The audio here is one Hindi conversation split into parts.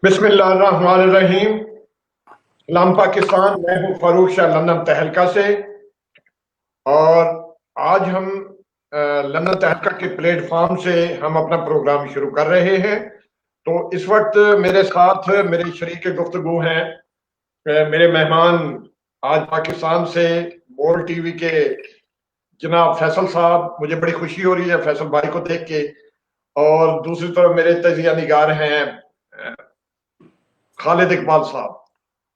बिस्मिल्लाहिर्रहमानिर्रहीम। सलाम पाकिस्तान। मैं हूं फारूक शाह लंदन तहलका से और आज हम लंदन तहलका के प्लेटफॉर्म से हम अपना प्रोग्राम शुरू कर रहे हैं। तो इस वक्त मेरे साथ मेरे शरीक गुफ्तगू हैं मेरे मेहमान आज पाकिस्तान से बोल टीवी के जनाब फैसल साहब। मुझे बड़ी खुशी हो रही है फैसल भाई को देख के। और दूसरी तरफ मेरे तजिया निगार हैं खालिद इकबाल साहब।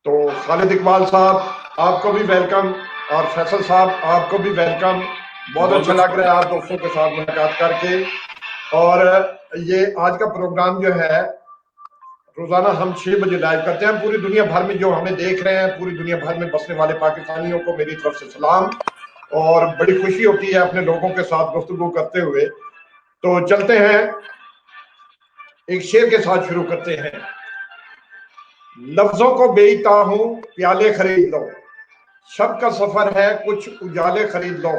तो खालिद इकबाल साहब आपको भी वेलकम और फैसल साहब आपको भी वेलकम। बहुत अच्छा लग रहा है आप दोस्तों के साथ मुलाकात करके। और ये आज का प्रोग्राम जो है रोजाना हम 6 बजे लाइव करते हैं। पूरी दुनिया भर में जो हमें देख रहे हैं, पूरी दुनिया भर में बसने वाले पाकिस्तानियों को मेरी तरफ से सलाम और बड़ी खुशी होती है अपने लोगों के साथ गुफ्तगू करते हुए। तो चलते हैं, एक शेर के साथ शुरू करते हैं। लफ्जों को बेचता हूं प्याले खरीद लो, शब का सफर है कुछ उजाले खरीद लो,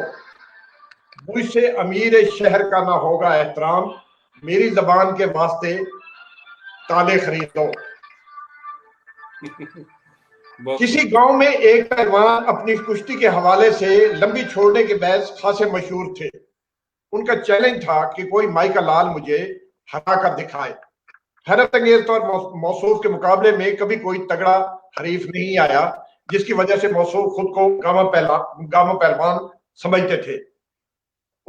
मुझसे अमीर शहर का ना होगा एहतराम, मेरी जबान के वास्ते ताले खरीद लो। किसी गांव में एक पहलवान अपनी कुश्ती के हवाले से लंबी छोड़ने के बहस खासे मशहूर थे। उनका चैलेंज था कि कोई माई का लाल मुझे हरा कर दिखाए। हैरत अंगेज तौर मौसूफ के मुकाबले में कभी कोई तगड़ा हरीफ नहीं आया, जिसकी वजह से मौसूफ खुद को गामा पहलवान समझते थे।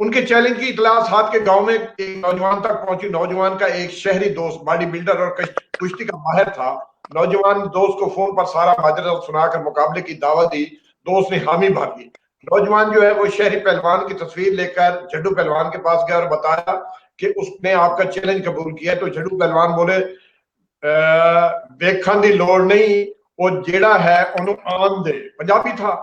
उनके चैलेंज की इतला साथ के गांव में एक नौजवान तक पहुंची। नौजवान का एक शहरी दोस्त बॉडी बिल्डर और कुश्ती का माहिर था। नौजवान दोस्त को फोन पर सारा माजरा सुनाकर मुकाबले की दावत दी। दोस्त ने हामी भर ली। नौजवान जो है वो शहरी पहलवान की तस्वीर लेकर झड्डू पहलवान के पास गया और बताया कि उसने आपका चैलेंज कबूल किया। तो झड्डू पहलवान बोले देखने की लोड़ नहीं, वो जेड़ा है उन्हों आन दे। पंजाबी था।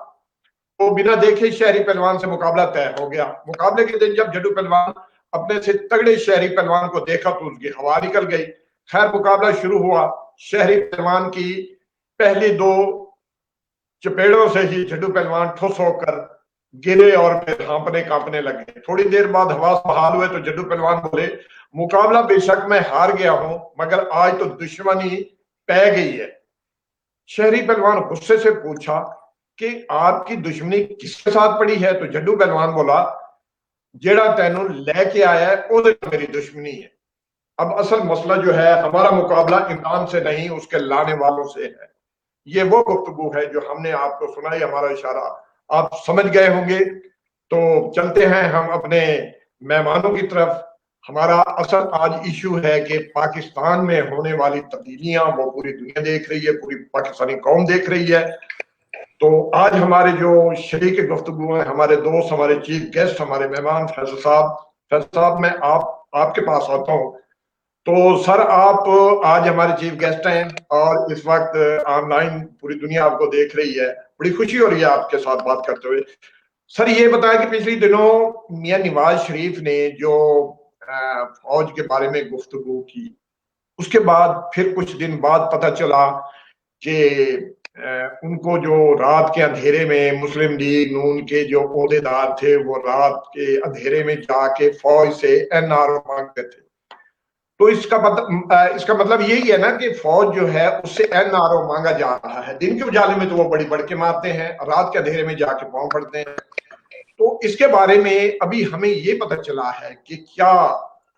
तो बिना देखे शहरी पहलवान से मुकाबला तय हो गया। मुकाबले के दिन जब झड्डू पहलवान अपने से तगड़े शहरी पहलवान को देखा तो उसकी हवा निकल गई। खैर मुकाबला शुरू हुआ। शहरी पहलवान की पहली 2 चपेड़ों से ही झड्डू पहलवान ठुस होकर गिरे और फिर हाँपने कांपने लगे। थोड़ी देर बाद हवास बहाल हुए तो झड्डू पहलवान बोले मुकाबला बेशक मैं हार गया हूं, मगर आज तो दुश्मनी पै गई है। शहरी पहलवान गुस्से से पूछा कि आपकी दुश्मनी किसके साथ पड़ी है? तो झड्डू पहलवान बोला जेड़ा तेनू लेके आया है वो मेरी दुश्मनी है। अब असल मसला जो है हमारा मुकाबला इमरान से नहीं उसके लाने वालों से है। ये वो गुफ्तगू है जो हमने आपको सुनाई। हमारा इशारा आप समझ गए होंगे। तो चलते हैं हम अपने मेहमानों की तरफ। हमारा असल आज इशू है कि पाकिस्तान में होने वाली तब्दीलियां वो पूरी दुनिया देख रही है, पूरी पाकिस्तानी कौम देख रही है। तो आज हमारे जो शरीक गुफ्तगू हैं, हमारे दोस्त, हमारे चीफ गेस्ट, हमारे मेहमान फैसल साहब। फैसल साहब मैं आपके पास आता हूँ। तो सर आप आज हमारे चीफ गेस्ट हैं और इस वक्त ऑनलाइन पूरी दुनिया आपको देख रही है। बड़ी खुशी हो रही है आपके साथ बात करते हुए। सर ये बताया कि पिछले दिनों मियां नवाज शरीफ ने जो फौज के बारे में गुफ्तगू की, उसके बाद फिर कुछ दिन बाद पता चला कि उनको जो रात के अंधेरे में मुस्लिम लीग नून के जो ओहदेदार थे वो रात के अंधेरे में जाके फौज से एनआरओ मांगते थे। तो इसका मतलब यही है ना कि फौज जो है उससे एनआरओ मांगा जा रहा है। दिन के उजाले में तो वो बड़ी बढ़के मारते हैं, रात के अंधेरे में जाके पांव पड़ते हैं। तो इसके बारे में अभी हमें ये पता चला है कि क्या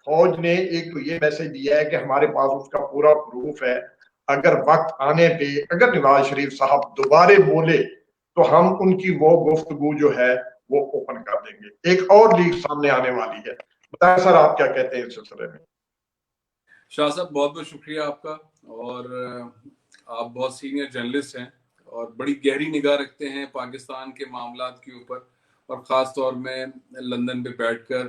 फौज ने एक तो ये मैसेज दिया है कि हमारे पास उसका पूरा प्रूफ है, अगर वक्त आने पे अगर नवाज शरीफ साहब दोबारे बोले तो हम उनकी वो गुफ्तगू जो है वो ओपन कर देंगे। एक और लीक सामने आने वाली है। बताएं सर आप क्या कहते हैं इस सिलसिले में? शाह साहब बहुत बहुत शुक्रिया आपका। और आप बहुत सीनियर जर्नलिस्ट हैं और बड़ी गहरी निगाह रखते हैं पाकिस्तान के मामलात के ऊपर, और ख़ास तौर में लंदन पे बैठकर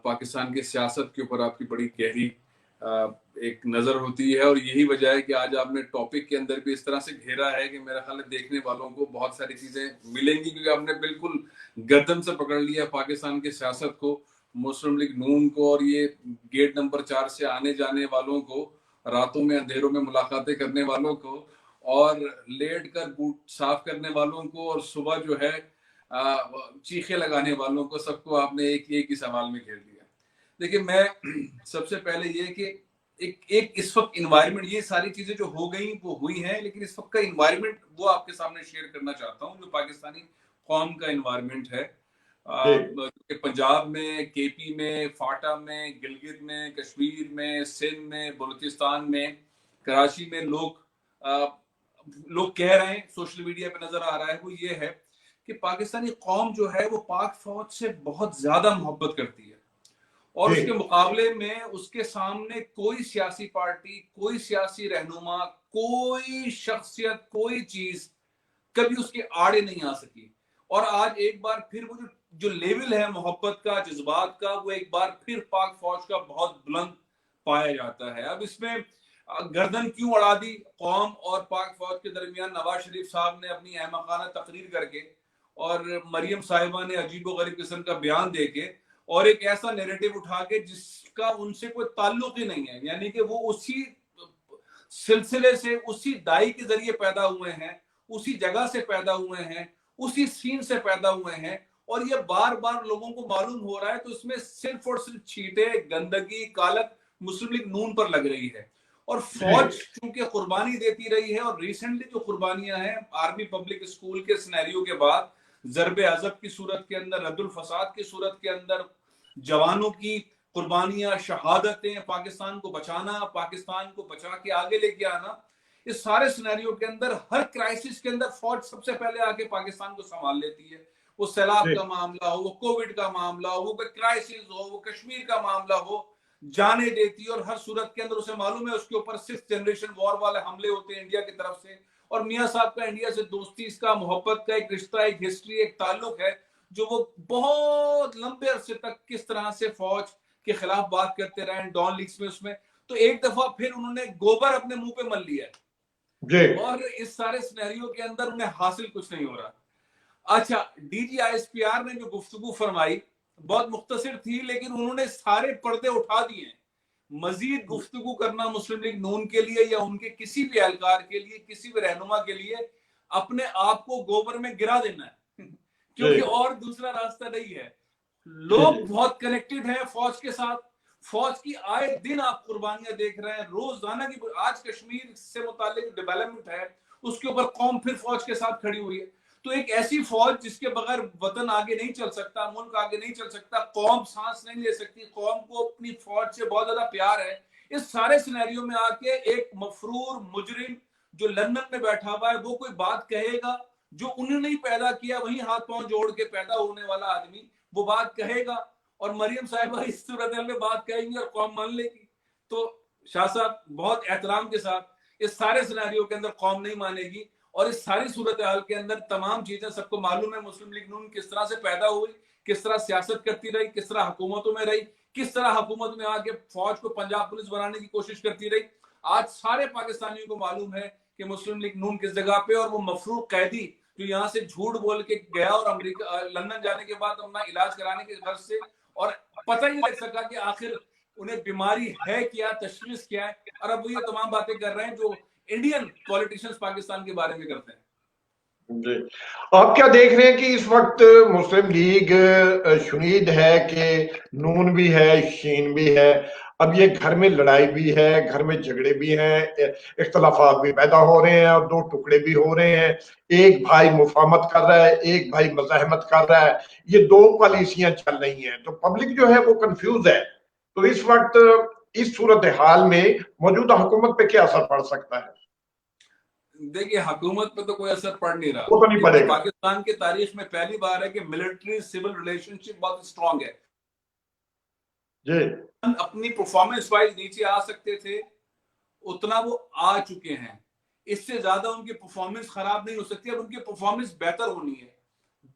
पाकिस्तान की सियासत के ऊपर आपकी बड़ी गहरी एक नज़र होती है। और यही वजह है कि आज आपने टॉपिक के अंदर भी इस तरह से घेरा है कि मेरा ख्याल है देखने वालों को बहुत सारी चीज़ें मिलेंगी, क्योंकि आपने बिल्कुल गर्दन से पकड़ लिया पाकिस्तान की सियासत को, मुस्लिम लीग नून को, और ये गेट नंबर 4 से आने जाने वालों को, रातों में अंधेरों में मुलाकातें करने वालों को, और लेट कर बूट साफ करने वालों को, और सुबह जो है चीखे लगाने वालों को, सबको आपने एक ही सवाल में घेर लिया। देखिए मैं सबसे पहले ये कि एक इस वक्त इन्वायरमेंट, ये सारी चीजें जो हो गई वो हुई हैं, लेकिन इस वक्त का इन्वायरमेंट वो आपके सामने शेयर करना चाहता हूँ, जो पाकिस्तानी कौम का इन्वायरमेंट है। पंजाब में, केपी में, फाटा में, गिलगित में, कश्मीर में, सिंध में, बलूचिस्तान में, कराची में लोग कह रहे हैं, सोशल मीडिया पे नजर आ रहा है, वो ये है कि पाकिस्तानी कौम जो है वो पाक फौज से बहुत ज्यादा मोहब्बत करती है, और उसके मुकाबले में उसके सामने कोई सियासी पार्टी, कोई सियासी रहनुमा, कोई शख्सियत, कोई चीज कभी उसके आड़े नहीं आ सकी। और आज एक बार फिर वो जो लेवल है मोहब्बत का, जज्बात का, वो एक बार फिर पाक फौज का बहुत बुलंद पाया जाता है। अब इसमें गर्दन क्यों अड़ा दी कौम और पाक फौज के दरमियान? नवाज शरीफ साहब ने अपनी अहमकाना तकरीर करके और मरियम साहिबा ने अजीबोगरीब किस्म का बयान देके और एक ऐसा नैरेटिव उठा के जिसका उनसे कोई ताल्लुक ही नहीं है, यानी कि वो उसी सिलसिले से, उसी दाई के जरिए पैदा हुए हैं, उसी जगह से पैदा हुए हैं, उसी सीन से पैदा हुए हैं, और ये बार बार लोगों को मालूम हो रहा है। तो इसमें सिर्फ और सिर्फ छींटे, गंदगी, कालक मुस्लिम लीग नून पर लग रही है। और फौज चूंकि कुर्बानी देती रही है, और रिसेंटली जो कुर्बानियां हैं आर्मी पब्लिक स्कूल के सिनेरियो के बाद, जरबे अजब की सूरत के अंदर, रद्दुल फसाद की सूरत के अंदर, जवानों की कुर्बानियां, शहादतें, पाकिस्तान को बचाना, पाकिस्तान को बचा के आगे लेके आना, इस सारे सिनेरियो के अंदर, हर क्राइसिस के अंदर फौज सबसे पहले आके पाकिस्तान को संभाल लेती है। वो सैलाब का मामला हो, वो कोविड का मामला हो, वो क्राइसिस हो, वो कश्मीर का मामला हो, जाने देती है। और हर सूरत के अंदर उसे मालूम है उसके ऊपर 6th जनरेशन वॉर वाले हमले होते हैं इंडिया की तरफ से, और मियां साहब का इंडिया से दोस्ती, इसका मोहब्बत का एक रिश्ता, एक हिस्ट्री, एक ताल्लुक है, जो वो बहुत लंबे अरसे तक किस तरह से फौज के खिलाफ बात करते रहे डॉन लीग्स में। उसमें तो एक दफा फिर उन्होंने गोबर अपने मुंह पे मल लिया है, और इस सारे सिनेरियो के अंदर उन्हें हासिल कुछ नहीं हो रहा। अच्छा, DGISPR ने जो गुफ्तगू फरमाई बहुत मुख्तसर थी, लेकिन उन्होंने सारे पर्दे उठा दिए। मजीद गुफ्तगू करना मुस्लिम लीग नून के लिए या उनके किसी भी एहलकार के लिए, किसी भी रहनुमा के लिए, अपने आप को गोबर में गिरा देना है क्योंकि और दूसरा रास्ता नहीं है। लोग बहुत कनेक्टेड हैं फौज के साथ, फौज की आए दिन आप कुर्बानियां देख रहे हैं, रोजाना की। आज कश्मीर से मुतालिक डेवलपमेंट है, उसके ऊपर कौम फिर फौज के साथ खड़ी हुई है। तो एक ऐसी फौज जिसके बगैर वतन आगे नहीं चल सकता, मुल्क आगे नहीं चल सकता, कौम सांस नहीं ले सकती, कौम को अपनी फौज से बहुत ज्यादा प्यार है। इस सारे सिनेरियो में आके एक मफरूर मुजरिम जो लंदन में बैठा हुआ है, वो कोई बात कहेगा जो उन्होंने ही पैदा किया, वही हाथ पांव जोड़ के पैदा होने वाला आदमी वो बात कहेगा, और मरियम साहिबा इस सूरत में बात कहेंगी और कौम मान लेगी। तो शाह साहब बहुत एहतराम के साथ, इस सारे सिनेरियो के अंदर कौम नहीं मानेगी, और इस सारी सूरत हाल के अंदर तमाम चीजें सबको मालूम है। मुस्लिम लीग नून किस तरह से पैदा हुई, किस तरह सियासत करती रही, किस तरह हुकूमतों में रही, किस तरह हुकूमत में आके फौज को पंजाब पुलिस बनाने की कोशिश करती रही। आज सारे पाकिस्तानियों को मालूम है कि मुस्लिम लीग नून किस जगह पे, और वो मफरूक कैदी जो यहाँ से झूठ बोल के गया और अमेरिका लंदन जाने के बाद अपना इलाज कराने के गर्ज से, और पता ही नहीं लग सका कि आखिर उन्हें बीमारी है क्या, तशखीस क्या है, और अब वो ये तमाम बातें कर रहे हैं जो इंडियन पॉलिटिशियंस पाकिस्तान के बारे में करते हैं। जी, आप क्या देख रहे हैं कि इस वक्त मुस्लिम लीग शुनीद है कि नून भी है, शीन भी है, अब ये घर में लड़ाई भी है, घर में झगड़े भी हैं, इख्तलाफात भी पैदा हो रहे हैं और दो टुकड़े भी हो रहे हैं। एक भाई मुफाहमत कर रहा है, एक भाई मज़ाहमत कर रहा है, ये दो पॉलिसियां चल रही हैं, तो पब्लिक जो है वो कंफ्यूज है। तो इस वक्त इस सूरत हाल में मौजूदा हुकूमत पे क्या असर पड़ सकता है? देखिए, हुकूमत पे तो कोई असर पड़ नहीं रहा, वो तो नहीं पड़ेगा। पाकिस्तान की तारीख में पहली बार है कि मिलिट्री सिविल रिलेशनशिप बहुत स्ट्रांग है जी, अपनी परफॉर्मेंस वाइज नीचे आ सकते थे, उतना वो आ चुके हैं। इससे ज्यादा उनकी परफॉर्मेंस खराब नहीं हो सकती, और उनकी परफॉर्मेंस बेहतर होनी है।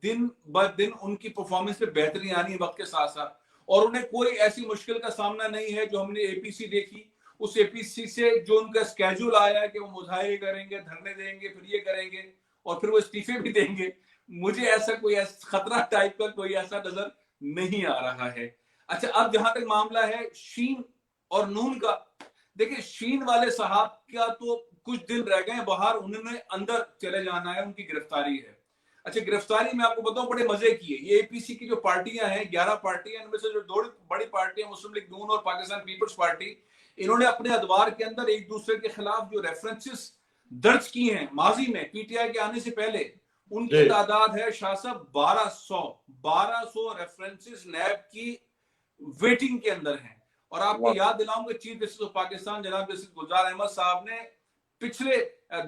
दिन ब दिन उनकी परफॉर्मेंस में बेहतरी आनी है वक्त के साथ साथ, और उन्हें कोई ऐसी मुश्किल का सामना नहीं है जो हमने एपीसी देखी। उस एपीसी से जो उनका स्केड्यूल आया है कि वो मुजाहिरे करेंगे, धरने देंगे, फिर ये करेंगे और फिर वो इस्तीफे भी देंगे, मुझे ऐसा कोई खतरा टाइप का कोई ऐसा नजर नहीं आ रहा है। अच्छा, अब जहां तक मामला है शीन और नून का, देखिए शीन वाले साहब का तो कुछ दिन रह गए बाहर, उन्होंने अंदर चले जाना है, उनकी गिरफ्तारी है। अच्छा, गिरफ्तारी में आपको बताऊं बड़े मजे की है। ये एपीसी की जो पार्टियां हैं, 11 पार्टियां, इनमें से जो दो बड़ी पार्टियां मुस्लिम लीग नून और पाकिस्तान पीपल्स पार्टी, इन्होंने अपने अदवार के अंदर एक दूसरे के खिलाफ जो रेफरेंसेस दर्ज किए हैं माजी में पीटीआई के आने से पहले, उनकी तादाद है शाह साहब 1200 रेफरेंसेस नैब की वेटिंग के अंदर हैं। और आपको याद दिलाऊंगा चीफ जस्टिस ऑफ पाकिस्तान जनाब जस्टिस गुलजार अहमद साहब ने पिछले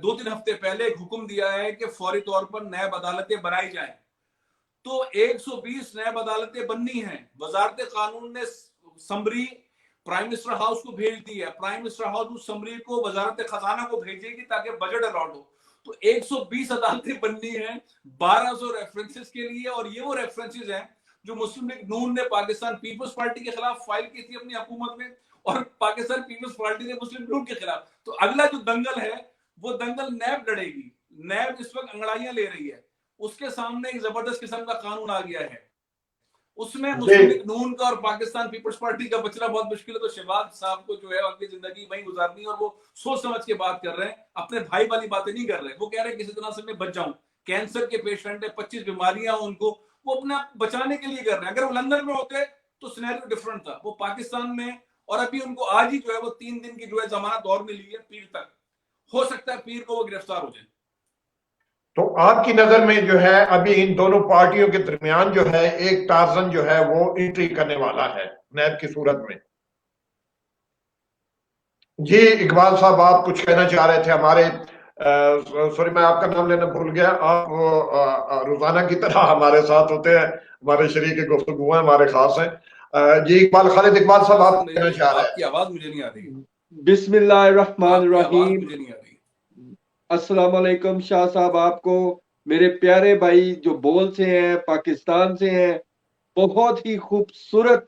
2-3 हफ्ते पहले एक हुक्म दिया है कि फौरी तौर पर नैब अदालतें बनाई जाएं। तो 120 नैब अदालतें बननी हैं। वजारत कानून ने समरी प्राइम मिनिस्टर हाउस को भेज दी है, प्राइम मिनिस्टर हाउस उस समरी को वजारत खजाना को भेजेगी ताकि बजट अलॉट हो। तो 120 अदालतें बननी हैं 1200 रेफरेंसेस के लिए। और ये वो रेफरेंसेस हैं जो मुस्लिम लीग नून ने पाकिस्तान पीपल्स पार्टी के खिलाफ फाइल की थी अपनी हुकूमत में, और पाकिस्तान पीपल्स पार्टी ने मुस्लिम लीग के खिलाफ। तो अगला जो दंगल है वो दंगल नैब लड़ेगी। नैब इस वक्त अंगड़ाइयां ले रही है, उसके सामने एक जबरदस्त किस्म का कानून आ गया है, उसमें मुस्लिम लीग नून का और पाकिस्तान पीपल्स पार्टी का बचना बहुत मुश्किल है। तो शहबाज साहब को जो है अपनी जिंदगी वहीं गुजारनी है, और वो सोच समझ के बात कर रहे हैं, अपने भाई वाली बातें नहीं कर रहे। वो कह रहे हैं किसी तरह से मैं बच जाऊं, कैंसर के पेशेंट है, 25 बीमारियां उनको, वो अपने आप बचाने के लिए कर रहे हैं। अगर वो लंदन में होते तो सिनेरियो डिफरेंट था। वो पाकिस्तान में, और अभी उनको आज ही जो है वो 3 दिन की जो है जमानत और मिली है पीर तक, हो सकता है पीर को वो गिरफ्तार हो जाए। तो आपकी नजर में जो है अभी इन दोनों पार्टियों के दरमियान जो है एक टार्जन जो है वो एंट्री करने वाला है नैब की सूरत में। जी इकबाल साहब, आप कुछ कहना चाह रहे थे। हमारे सॉरी मैं आपका नाम लेना भूल गया। आप रोजाना की तरह हमारे साथ होते हैं, हमारे शरीक गुफ्तगू हैं, हमारे खास हैं। जी इकबाल, खालिद इकबाल साहब, आप कहना चाह रहे हैं। आपकी आवाज मुझे नहीं आ रही। बिस्मिल्लाहिर्रहमानिर्रहीम। मुझे नहीं आ रही। अस्सलाम वालेकुम शाह साहब, आपको मेरे प्यारे भाई जो बोल से हैं, पाकिस्तान से हैं, बहुत ही खूबसूरत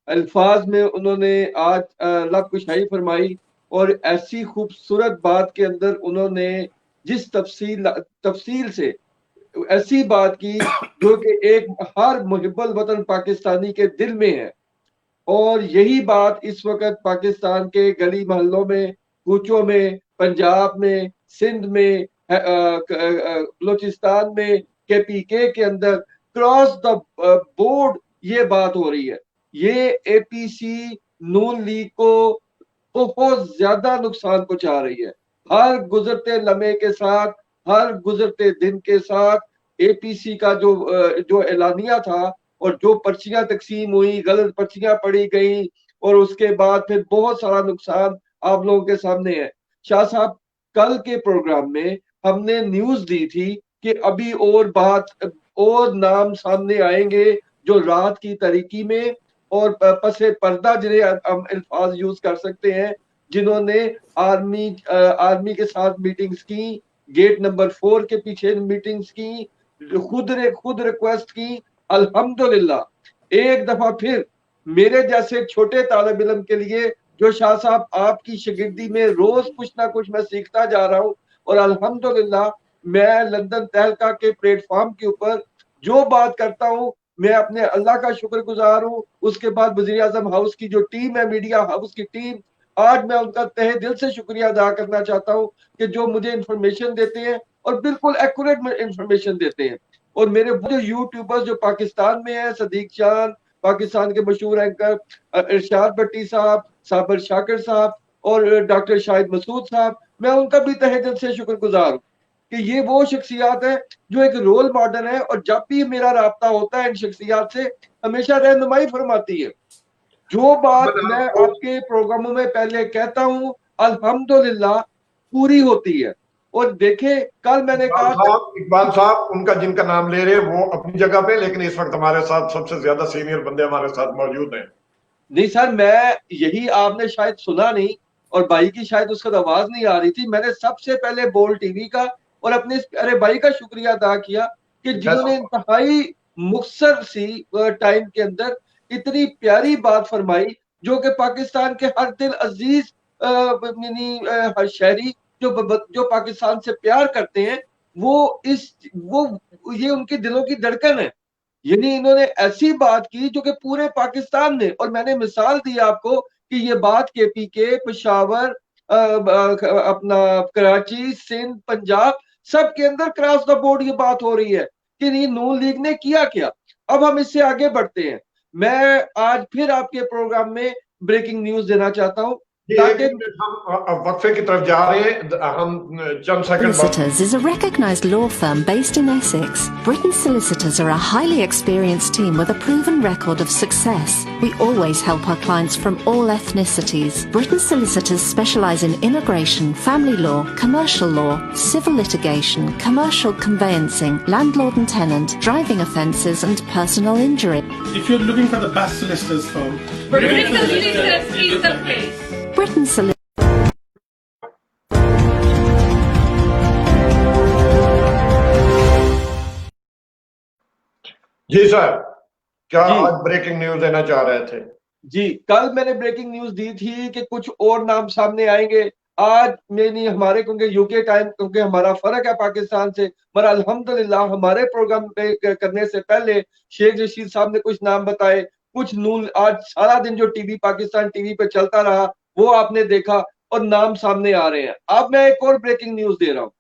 अल्फाज में उन्होंने आज लब कुशाई फरमाई। और ऐसी खूबसूरत बात के अंदर उन्होंने जिस तफसील से ऐसी बात की जो कि एक हर मुहिब्बुल वतन पाकिस्तानी के दिल में है। और यही बात इस वक्त पाकिस्तान के गली मोहल्लों में, कूचों में, पंजाब में, सिंध में, बलूचिस्तान में, KPK के अंदर क्रॉस द बोर्ड ये बात हो रही है। ये APC नून लीग को बहुत ज्यादा नुकसान पहुंचा रही है। हर गुजरते लम्हे के साथ, हर गुजरते दिन के साथ APC का जो एलानिया था और जो पर्चियां तकसीम हुई, गलत पर्चियां पड़ी गई, और उसके बाद फिर बहुत सारा नुकसान आप लोगों के सामने है। शाह साहब, कल के प्रोग्राम में हमने न्यूज दी थी कि अभी और नाम सामने आएंगे जो रात की तारीकी में और पसे पर्दा जिन्हें हम अल्फाज यूज कर सकते हैं, जिन्होंने आर्मी के साथ मीटिंग्स की, गेट नंबर 4 के पीछे मीटिंग्स की, खुद रिक्वेस्ट की। अल्हम्दुलिल्लाह एक दफा फिर मेरे जैसे छोटे तालिब इल्म के लिए, जो शाह साहब आपकी शागिर्दी में रोज कुछ ना कुछ मैं सीखता जा रहा हूँ, और अल्हम्दुलिल्लाह मैं लंदन तहलका के प्लेटफॉर्म के ऊपर जो बात करता हूँ, मैं अपने अल्लाह का शुक्रगुजार हूँ। उसके बाद वज़ीर आज़म हाउस की जो टीम है, मीडिया हाउस की टीम, आज मैं उनका तहे दिल से शुक्रिया अदा करना चाहता हूँ कि जो मुझे इंफॉर्मेशन देते हैं और बिल्कुल एक्यूरेट इंफॉर्मेशन देते हैं। और मेरे वो जो यूट्यूबर्स जो पाकिस्तान में है, सदीक चांद, पाकिस्तान के मशहूर एंकर इरशाद भट्टी साहब, साबर शाकिर साहब और डॉक्टर शाहिद मसूद साहब, मैं उनका भी तहे दिल से शुक्रगुजार हूँ कि ये वो शख्सियात है जो एक रोल मॉडल है। और जब भी मेरा राब्ता होता है इन शख्सियात से, हमेशा रहनुमाई फरमाती है। जो बात मैं आपके प्रोग्रामों में पहले कहता हूँ, अल्हम्दुलिल्लाह पूरी होती है। और देखे कल मैंने कहा इकबाल साहब उनका जिनका नाम ले रहे हैं वो अपनी जगह पे, लेकिन इस वक्त हमारे साथ सबसे ज्यादा सीनियर बंदे हमारे साथ मौजूद हैं। नहीं सर, मैं यही आपने शायद सुना नहीं, और भाई की शायद उसका आवाज नहीं आ रही थी। मैंने सबसे पहले बोल टीवी का और अपने अरे भाई का शुक्रिया अदा किया कि जिन्होंने इंतहाई मुख्तसर सी टाइम के अंदर इतनी प्यारी बात फरमाई, जो कि पाकिस्तान के हर दिल अजीज हर शहरी जो पाकिस्तान से प्यार करते हैं, वो ये उनके दिलों की धड़कन है। यानी इन्होंने ऐसी बात की जो कि पूरे पाकिस्तान ने, और मैंने मिसाल दी आपको कि ये बात KPK, पेशावर, अपना कराची, सिंध, पंजाब, सब के अंदर क्रॉस द बोर्ड ये बात हो रही है कि नहीं नून लीग ने किया क्या। अब हम इससे आगे बढ़ते हैं। मैं आज फिर आपके प्रोग्राम में ब्रेकिंग न्यूज देना चाहता हूँ। ताकि हम वक्फे की तरफ जा रहे हैं, हम चंद सेकंड बाद। Solicitors is a recognised law firm based in Essex. Britain Solicitors are a highly experienced team with a proven record of success. We always help our clients from all ethnicities. Britain Solicitors specialise in immigration, family law, commercial law, civil litigation, commercial conveyancing, landlord and tenant, driving offences and personal injury. If you're looking for the best solicitors firm, Britain Solicitors is the place. Britain Solicitors. जी सर, क्या जी। आज ब्रेकिंग न्यूज देना चाह रहे थे? जी, कल मैंने ब्रेकिंग न्यूज दी थी कि कुछ और नाम सामने आएंगे। आज में नहीं, हमारे क्योंकि यूके टाइम, क्योंकि हमारा फर्क है पाकिस्तान से, मगर अल्हम्दुलिल्लाह हमारे प्रोग्राम पे करने से पहले शेख रशीद साहब ने कुछ नाम बताए, कुछ नून, आज सारा दिन जो टीवी, पाकिस्तान टीवी पे चलता रहा वो आपने देखा और नाम सामने आ रहे हैं। अब मैं एक और ब्रेकिंग न्यूज दे रहा हूँ।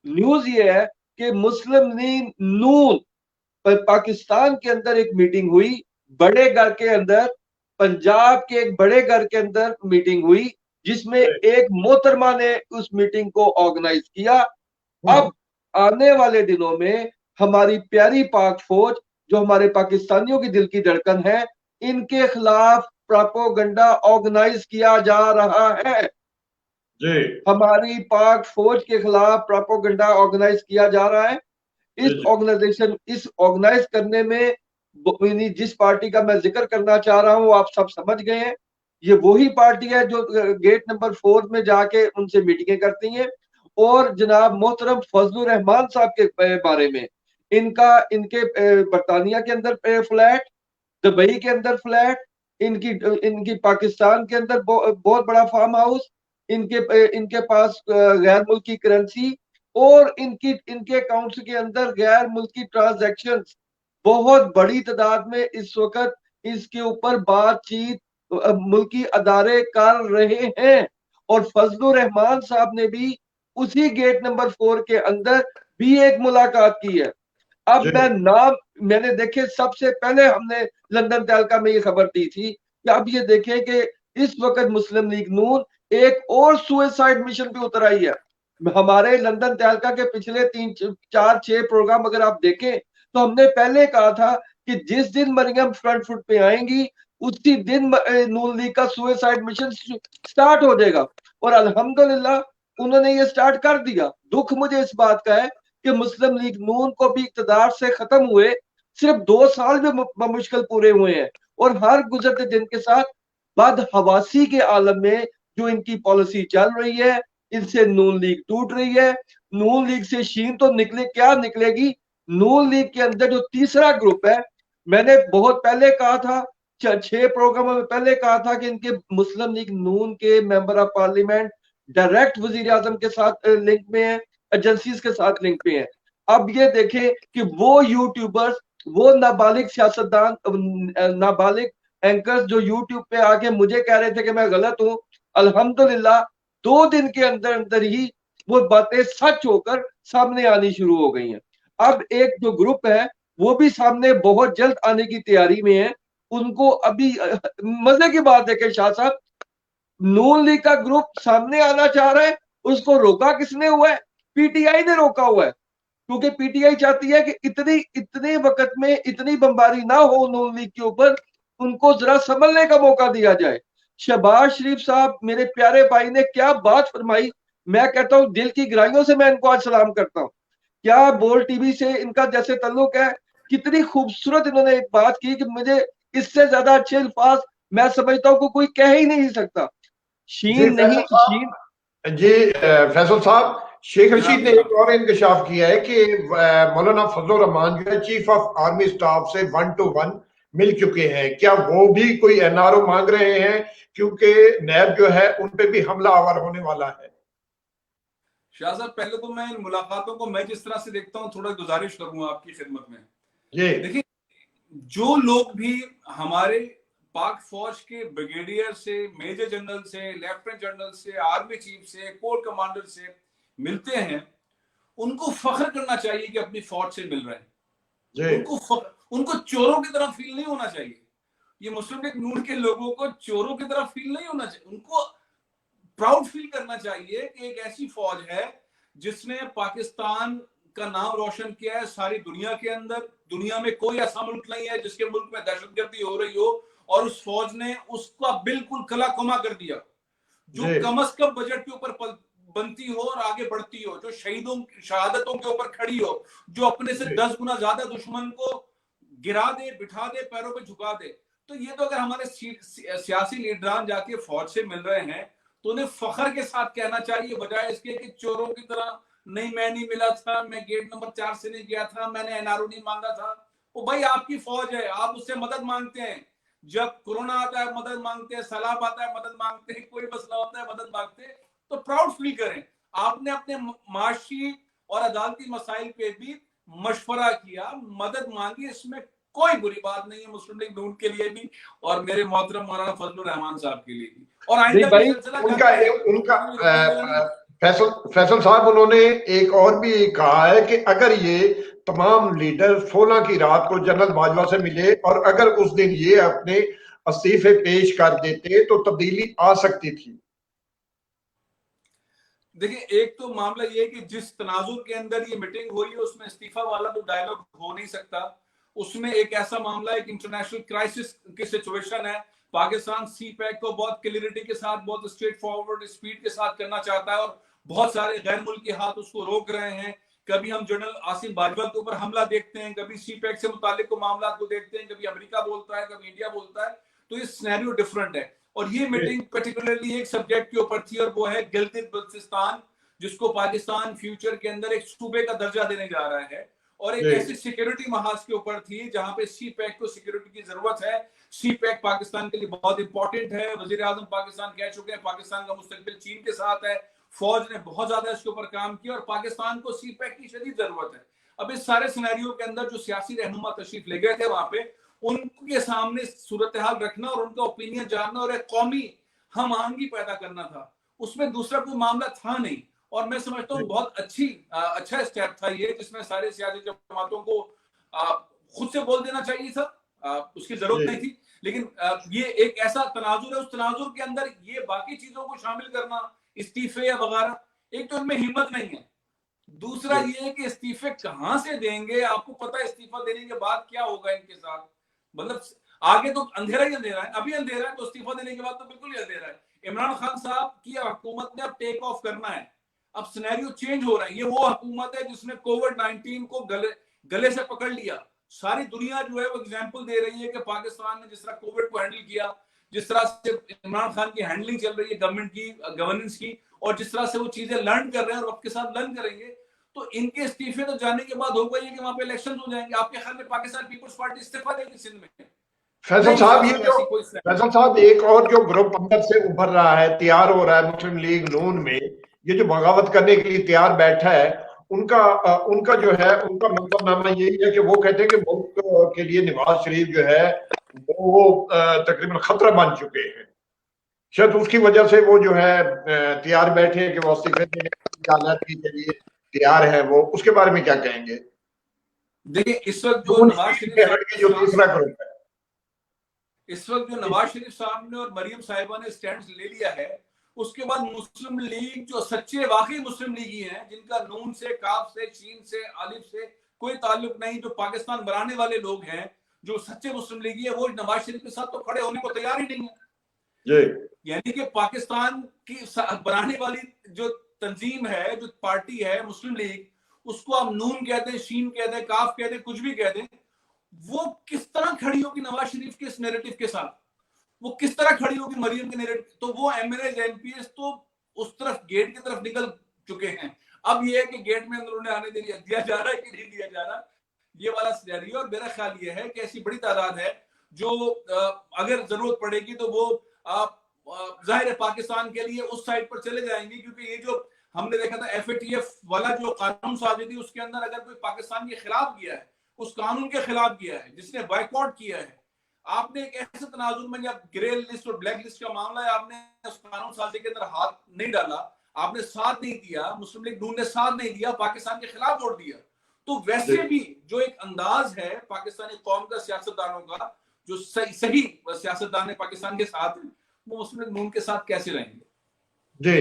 न्यूज ये है कि मुस्लिम लीग नून पाकिस्तान के अंदर एक मीटिंग हुई, बड़े घर के अंदर, पंजाब के एक बड़े घर के अंदर मीटिंग हुई, जिसमें एक मोहतरमा ने उस मीटिंग को ऑर्गेनाइज किया। अब आने वाले दिनों में हमारी प्यारी पाक फौज, जो हमारे पाकिस्तानियों की दिल की धड़कन है, इनके खिलाफ प्रोपेगेंडा ऑर्गेनाइज किया जा रहा है। जी, हमारी पाक फौज के खिलाफ प्रोपेगेंडा ऑर्गेनाइज किया जा रहा है। इस ऑर्गेनाइज करने में जिस पार्टी का मैं जिक्र करना चाह रहा हूं, आप सब समझ गए हैं। ये वही पार्टी है जो गेट नंबर 4 में जाके उनसे मीटिंगें करती हैं। और जनाब मोहतरम फजलुर रहमान साहब के बारे में, इनके बरतानिया के अंदर फ्लैट, दुबई के अंदर फ्लैट, इनकी पाकिस्तान के अंदर बहुत बड़ा फार्म हाउस, इनके पास गैर मुल्की करेंसी, और इनके अकाउंट्स के अंदर गैर मुल्की ट्रांजैक्शंस बहुत बड़ी तादाद में इस वक्त इसके ऊपर बातचीत मुल्की अदारे कर रहे हैं। और फजलुर रहमान साहब ने भी उसी गेट नंबर 4 के अंदर भी एक मुलाकात की है। अब मैंने देखे, सबसे पहले हमने लंदन तहलका में ये खबर दी थी कि अब ये देखें कि इस वक्त मुस्लिम लीग नून एक और सुसाइड मिशन पे उतर आई है। हमारे लंदन तहलका के पिछले 3-4-6 प्रोग्राम अगर आप देखें तो हमने पहले कहा था कि जिस दिन मरियम फ्रंट फुट पे आएंगी उसी दिन नून लीग का सुसाइड मिशन स्टार्ट हो जाएगा। और अल्हम्दुलिल्लाह उन्होंने ये स्टार्ट कर दिया। दुख मुझे इस बात का है कि मुस्लिम लीग नून को भी इक़्तिदार से खत्म हुए सिर्फ 2 साल में मुश्किल पूरे हुए हैं, और हर गुजरते दिन के साथ बदहवासी के आलम में जो इनकी पॉलिसी चल रही है, इनसे नून लीग टूट रही है। नून लीग से शीन तो क्या निकलेगी। नून लीग के अंदर जो तीसरा ग्रुप है, मैंने बहुत पहले कहा था, 6 प्रोग्रामों में पहले कहा था कि इनके मुस्लिम लीग नून के मेंबर ऑफ पार्लियामेंट डायरेक्ट वजीर आजम के साथ लिंक में है, एजेंसीज के साथ लिंक पे है। अब ये देखें कि वो यूट्यूबर्स, वो नाबालिग सियासतदान, नाबालिग एंकर्स जो यूट्यूब पे आके मुझे कह रहे थे कि मैं गलत हूं, अल्हम्दुलिल्लाह 2 दिन के अंदर अंदर ही वो बातें सच होकर सामने आनी शुरू हो गई हैं। अब एक जो ग्रुप है वो भी सामने बहुत जल्द आने की तैयारी में है। उनको अभी मजे की बात है कि शाह साहब, नून लीग का ग्रुप सामने आना चाह रहा है, उसको रोका किसने हुआ है? पीटीआई ने रोका हुआ है, क्योंकि पीटीआई चाहती है कि इतने वक्त में इतनी बमबारी ना हो नून लीग के ऊपर, उनको जरा संभलने का मौका दिया जाए। शहबाज शरीफ साहब, मेरे प्यारे भाई ने क्या बात फरमाई, मैं कहता हूं दिल की गहराइयों से मैं इनको आज सलाम करता हूं। क्या बोल टीवी से इनका जैसे ताल्लुक है, कितनी खूबसूरत इन्होंने एक बात की कि मुझे इससे ज्यादा अच्छे अल्फाज मैं समझता हूं कि कोई कह ही नहीं सकता। शीन नहीं, शीन जी फैसल साहब, शेख रशीद ने एक और इंकशाफ किया है कि मौलाना फजलुर रहमान जो है चीफ ऑफ आर्मी स्टाफ से 1 to 1 मिल चुके हैं। क्या वो भी कोई एनआरओ मांग रहे हैं, क्योंकि नैब जो है उन पे भी हमला आवर होने वाला है? शाह साहब, पहले तो मैं इन मुलाकातों को मैं जिस तरह से देखता हूँ, थोड़ा गुजारिश करूंगा आपकी खिदमत में। देखिए, जो लोग भी हमारे पाक फौज के ब्रिगेडियर से, मेजर जनरल से, लेफ्टिनेंट जनरल से, आर्मी चीफ से, कोर कमांडर से मिलते हैं, उनको फख्र करना चाहिए कि अपनी फौज से मिल रहे हैं। उनको चोरों की तरह फील नहीं होना चाहिए। ये मुस्लिम लीग नून के लोगों को चोरों की तरह फील नहीं होना चाहिए। उनको प्राउड फील करना चाहिए कि एक ऐसी फौज है जिसने पाकिस्तान का नाम रोशन किया है सारी दुनिया के अंदर। दुनिया में कोई ऐसा मुल्क नहीं है जिसके मुल्क में दहशतगर्दी हो रही हो और उस फौज ने उसका बिल्कुल कलाकुमा कर दिया, जो कम अज कम बजट के ऊपर बनती हो और आगे बढ़ती हो, जो शहीदों शहादतों के ऊपर खड़ी हो, जो अपने से 10 गुना ज्यादा दुश्मन को गिरा दे, बिठा दे, पैरों पे झुका दे। तो ये तो अगर हमारे सियासी लीडरान जाके फौज से मिल रहे हैं तो उन्हें फख्र के साथ कहना चाहिए, बजाय इसके कि चोरों की तरह नहीं मैं नहीं मिला था, मैं गेट नंबर 4 से नहीं गया था, मैंने एनआरओ नहीं मांगा था। वो भाई आपकी फौज है, आप उससे मदद मांगते हैं। जब कोरोना आता है मदद मांगते हैं, सैलाब आता है मदद मांगते हैं, कोई मसला होता है मदद मांगते हैं। तो प्राउड फील करें, आपने अपने माशी और अदालती मसाइल पे भी मशवरा किया, मदद मांगी, इसमें कोई बुरी बात नहीं है मुस्लिम लीग नून के लिए भी और मेरे मोहतरम मौलाना फजलुर रहमान साहब के लिए भी। और फैसल साहब उन्होंने एक और भी कहा है कि अगर ये तमाम लीडर 16 की रात को जनरल बाजवा से मिले और अगर उस दिन ये अपने इस्तीफे पेश कर देते तो तब्दीली आ सकती थी। देखिए, एक तो मामला ये है कि जिस तनाजुर के अंदर ये मीटिंग हुई है उसमें इस्तीफा वाला तो डायलॉग हो नहीं सकता। उसमें एक ऐसा मामला है, एक इंटरनेशनल क्राइसिस की सिचुएशन है। पाकिस्तान सी पैक को बहुत क्लियरिटी के साथ, बहुत स्ट्रेट फॉरवर्ड स्पीड के साथ करना चाहता है और बहुत सारे गैर मुल्की हाथ उसको रोक रहे हैं। कभी हम जनरल आसिम बाजवा के ऊपर हमला देखते हैं, कभी सी पैक से मुतालिक को मामला को देखते हैं, कभी अमेरिका बोलता है, कभी इंडिया बोलता है। तो ये सिनेरियो डिफरेंट है और ये मीटिंग पर्टिकुलरली एक सब्जेक्ट के ऊपर थी और वो है गिलगित बल्तिस्तान, जिसको पाकिस्तान फ्यूचर के अंदर एक सूबे का दर्जा देने जा रहा है और एक ऐसी सिक्योरिटी महाज के ऊपर थी जहां पे सी पैक को सिक्योरिटी की जरूरत है। सी पैक पाकिस्तान के लिए बहुत इंपॉर्टेंट है। वजीर आजम पाकिस्तान कह चुके हैं पाकिस्तान का मुस्तकबिल चीन के साथ है। फौज ने बहुत ज्यादा इसके ऊपर काम किया और पाकिस्तान को सी पैक की शदीद जरूरत है। अब इस सारे सिनेरियो के अंदर जो सियासी रहनुमा तशरीफ ले गए थे वहां पे, उनके सामने सूरत हाल रखना और उनका ओपिनियन जानना और एक कौमी हम आहंगी पैदा करना था, उसमें दूसरा कोई मामला था नहीं। और मैं समझता हूँ बहुत अच्छा स्टेप था ये, जिसमें सारे सियासी जमातों को खुद से बोल देना चाहिए था, उसकी जरूरत नहीं थी। लेकिन ये एक ऐसा तनाजुर है, उस तनाजुर के अंदर ये बाकी चीजों को शामिल करना, इस्तीफे या वगैरह, एक तो इनमें हिम्मत नहीं है। दूसरा ये है कि इस्तीफे कहां से देंगे, आपको पता है इस्तीफा देने के बाद क्या होगा इनके साथ। मतलब आगे तो अंधेरा ही अंधेरा है, अभी अंधेरा है तो इस्तीफा देने के बाद तो बिल्कुल ही अंधेरा है। इमरान खान साहब की हुकूमत ने अब टेक ऑफ करना है, अब सिनेरियो चेंज हो रहा है। ये वो हुकूमत है जिसने कोविड-19 को गले से पकड़ लिया। सारी दुनिया जो है वो एग्जांपल दे रही है कि पाकिस्तान ने जिस तरह कोविड को हैंडल किया, जिस तरह से इमरान खान की हैंडलिंग चल रही है गवर्नमेंट की, गवर्नेंस की, और जिस तरह से वो चीजें लर्न कर रहे हैं और वक्त के साथ लर्न करेंगे, तो इनके इस्तीफे तो जाने के बाद होगा ये कि वहां पे इलेक्शन हो जाएंगे। आपके ख्याल में पाकिस्तान पीपल्स पार्टी इस्तीफा देगी सिंध में? फैसल साहब एक और जो ग्रुप अंदर से उभर रहा है, तैयार हो रहा है मुस्लिम लीग नून में, ये जो बगावत करने के लिए तैयार बैठा है, उनका जो है उनका मंतबनामा यही है कि वो कहते हैं कि मुल्क के लिए नवाज शरीफ जो है वो तकरीबन खतरा बन चुके हैं। शायद उसकी वजह से वो जो है तैयार बैठे हैं कि वो इस्तीफे देने के लिए तैयार है। वो उसके बारे में क्या कहेंगे? देखिए, इस वक्त जो नवाज शरीफ साहब ने और मरियम साहिबा ने स्टैंड ले लिया है, उसके बाद मुस्लिम लीग जो सच्चे वाकई मुस्लिम लीगी हैं, जिनका नून से, काफ से, चीन से, अलिफ से कोई ताल्लुक नहीं, जो पाकिस्तान बनाने वाले लोग हैं, जो सच्चे मुस्लिम लीगी है, वो नवाज शरीफ के साथ तो खड़े होने को तैयार ही नहीं है। यानी कि पाकिस्तान की बनाने वाली जो तंजीम है, जो पार्टी है मुस्लिम लीग, उसको आप नून कह दें, शीन कह दें, काफ कह दें, कुछ भी कह दें, वो किस तरह खड़ी होगी नवाज शरीफ के इस नैरेटिव के साथ, वो किस तरह खड़ी होगी मरियम के नैरेटिव। तो वो एमएनएज एमपीएस तो उस तरफ गेट की तरफ निकल चुके हैं। अब ये है कि गेट में अंदर उन्हें आने दिया जा रहा है कि नहीं दिया जा रहा, ये वाला सिनेरियो। और मेरा ख्याल ये है कि ऐसी बड़ी तादाद है जो अगर जरूरत पड़ेगी तो वो जाहिर है पाकिस्तान के लिए उस साइड पर चले जाएंगे, क्योंकि ये जो हमने देखा था FATF वाला जो कानून साजी थी, उसके अंदर अगर कोई पाकिस्तान के खिलाफ किया है, उस कानून के खिलाफ किया है, जिसने बाइकआउट किया है, आपने एक ऐसे तनाजुर में जब ग्रे लिस्ट और ब्लैक लिस्ट का मामला है, आपने उस कानून साजी के अंदर हाथ नहीं डाला, आपने साथ नहीं दिया, मुस्लिम लीग नून ने साथ नहीं दिया, पाकिस्तान के खिलाफ वोट दिया, तो वैसे भी जो एक अंदाज है पाकिस्तानी कौम का, सियासतदानों का, जो सही सियासतदान है पाकिस्तान के साथ, वो मुस्लिम लीग नून के साथ कैसे रहेंगे? जी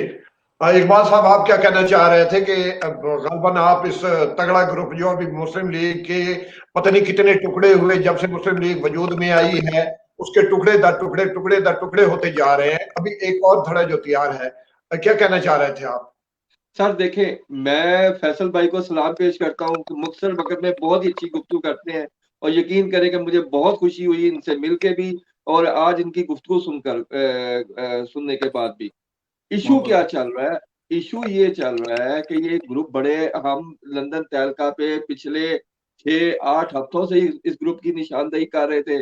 इकबाल साहब, आप क्या कहना चाह रहे थे कि गलबन आप इस तगड़ा ग्रुप जो अभी मुस्लिम लीग के पता नहीं कितने टुकड़े हुए जब से मुस्लिम लीग वजूद में आई है, उसके टुकड़े दर टुकड़े टुकड़े दर टुकड़े होते जा रहे हैं, अभी एक और धड़ा जो तैयार है, क्या कहना चाह रहे थे आप? सर देखें, मैं फैसल भाई को सलाम पेश करता हूँ कि मुख्तसर वक्त में बहुत ही अच्छी गुफ्तगू करते हैं, और यकीन करें कि मुझे बहुत खुशी हुई इनसे मिलके भी, और आज इनकी गुफ्तगू सुनकर सुनने के बाद भी। इशू क्या चल रहा है? इशू ये चल रहा है कि ये ग्रुप बड़े, हम लंदन तहलका पे पिछले 6-8 हफ्तों से इस ग्रुप की निशानदेही कर रहे थे,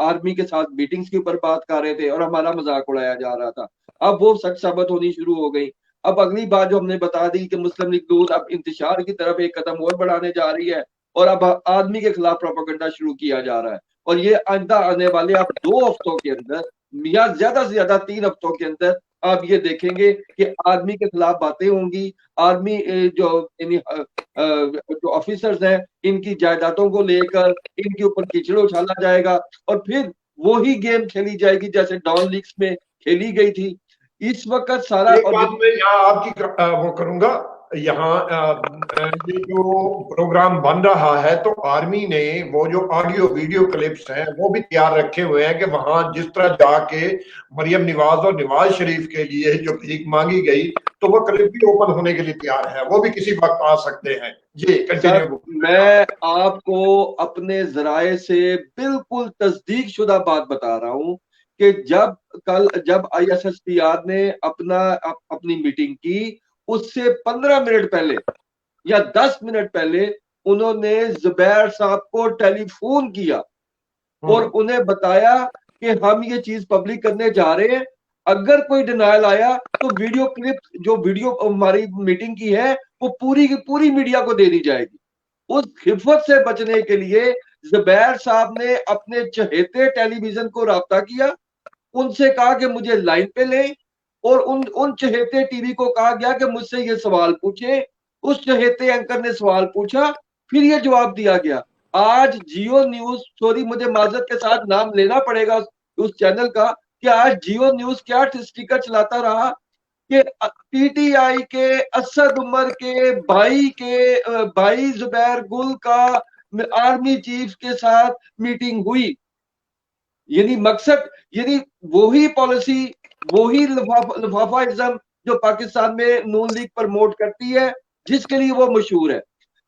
आर्मी के साथ मीटिंग्स के ऊपर बात कर रहे थे और हमारा मजाक उड़ाया जा रहा था। अब वो सच साबित होनी शुरू हो गई। अब अगली बात जो हमने बता दी कि मुस्लिम लीग नून अब इंतशार की तरफ एक कदम और बढ़ाने जा रही है, और अब आदमी के खिलाफ प्रोपेगेंडा शुरू किया जा रहा है, और ये आइंदा आने वाले अब 2 हफ्तों के अंदर या ज्यादा से ज्यादा 3 हफ्तों के अंदर आप ये देखेंगे कि आर्मी के खिलाफ बातें होंगी। आर्मी जो ऑफिसर्स हैं, इनकी जायदादों को लेकर इनके ऊपर कीचड़ उछाला जाएगा, और फिर वो ही गेम खेली जाएगी जैसे डॉन लीग्स में खेली गई थी। इस वक्त सारा एक बात मैं यहाँ आपकी वो करूंगा, यहाँ ये जो प्रोग्राम बन रहा है तो आर्मी ने वो जो ऑडियो वीडियो क्लिप्स हैं वो भी तैयार रखे हुए हैं कि वहां जिस तरह जाके मरियम नवाज और नवाज शरीफ के लिए जो भीख मांगी गई, तो वो क्लिप भी ओपन होने के लिए तैयार है, वो भी किसी वक्त आ सकते हैं। जी कंटिन्यू। मैं आपको अपने जराए से बिल्कुल तस्दीक शुदा बात बता रहा हूं कि जब ISSPR ने अपनी मीटिंग की, उससे 15 मिनट पहले या 10 मिनट पहले उन्होंने जुबैर साहब को टेलीफोन किया और उन्हें बताया कि हम ये चीज पब्लिक करने जा रहे हैं, अगर कोई डिनायल आया तो वीडियो क्लिप, जो वीडियो हमारी मीटिंग की है, वो पूरी की पूरी मीडिया को दे दी जाएगी। उस खिफत से बचने के लिए जुबैर साहब ने अपने चहेते टेलीविजन को राब्ता किया, उनसे कहा कि मुझे लाइन पे लें, और उन चहेते टीवी को कहा गया कि मुझसे ये सवाल पूछे। उस चहेते एंकर ने सवाल पूछा, फिर ये जवाब दिया गया। आज जियो न्यूज, सॉरी मुझे माजरत के साथ नाम लेना पड़ेगा उस चैनल का, कि आज जियो न्यूज क्या स्टिकर चलाता रहा कि PTI के असद उमर के भाई जुबैर गुल का आर्मी चीफ के साथ मीटिंग हुई। यानी मकसद, यानी वही पॉलिसी, वही लिफाफाइज्म जो पाकिस्तान में नून लीग प्रमोट करती है, जिसके लिए वो मशहूर है।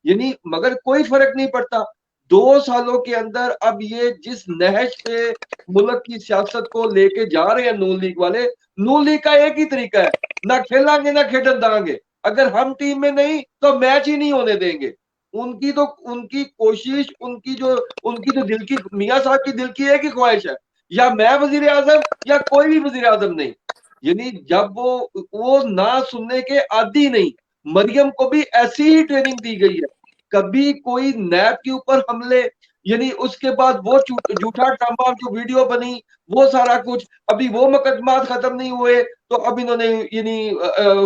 यानी मगर कोई फर्क नहीं पड़ता। 2 सालों के अंदर अब ये जिस नहज पे मुल्क की सियासत को लेके जा रहे हैं नून लीग वाले, नून लीग का एक ही तरीका है, ना खेलेंगे ना खेडन दांगे, अगर हम टीम में नहीं तो मैच ही नहीं होने देंगे। उनकी कोशिश, उनकी जो दिल की, मियां साहब की दिल की एक ही ख्वाहिश है, या मैं वजीर आजम या कोई भी वजीर आजम नहीं। यानी जब वो ना सुनने के आदी नहीं। मरियम को भी ऐसी ही ट्रेनिंग दी गई है, कभी कोई नैब के ऊपर हमले, यानी उसके बाद वो झूठा ड्रामा जो वीडियो बनी, वो सारा कुछ, अभी वो मुकदमात खत्म नहीं हुए तो अब इन्होंने यानी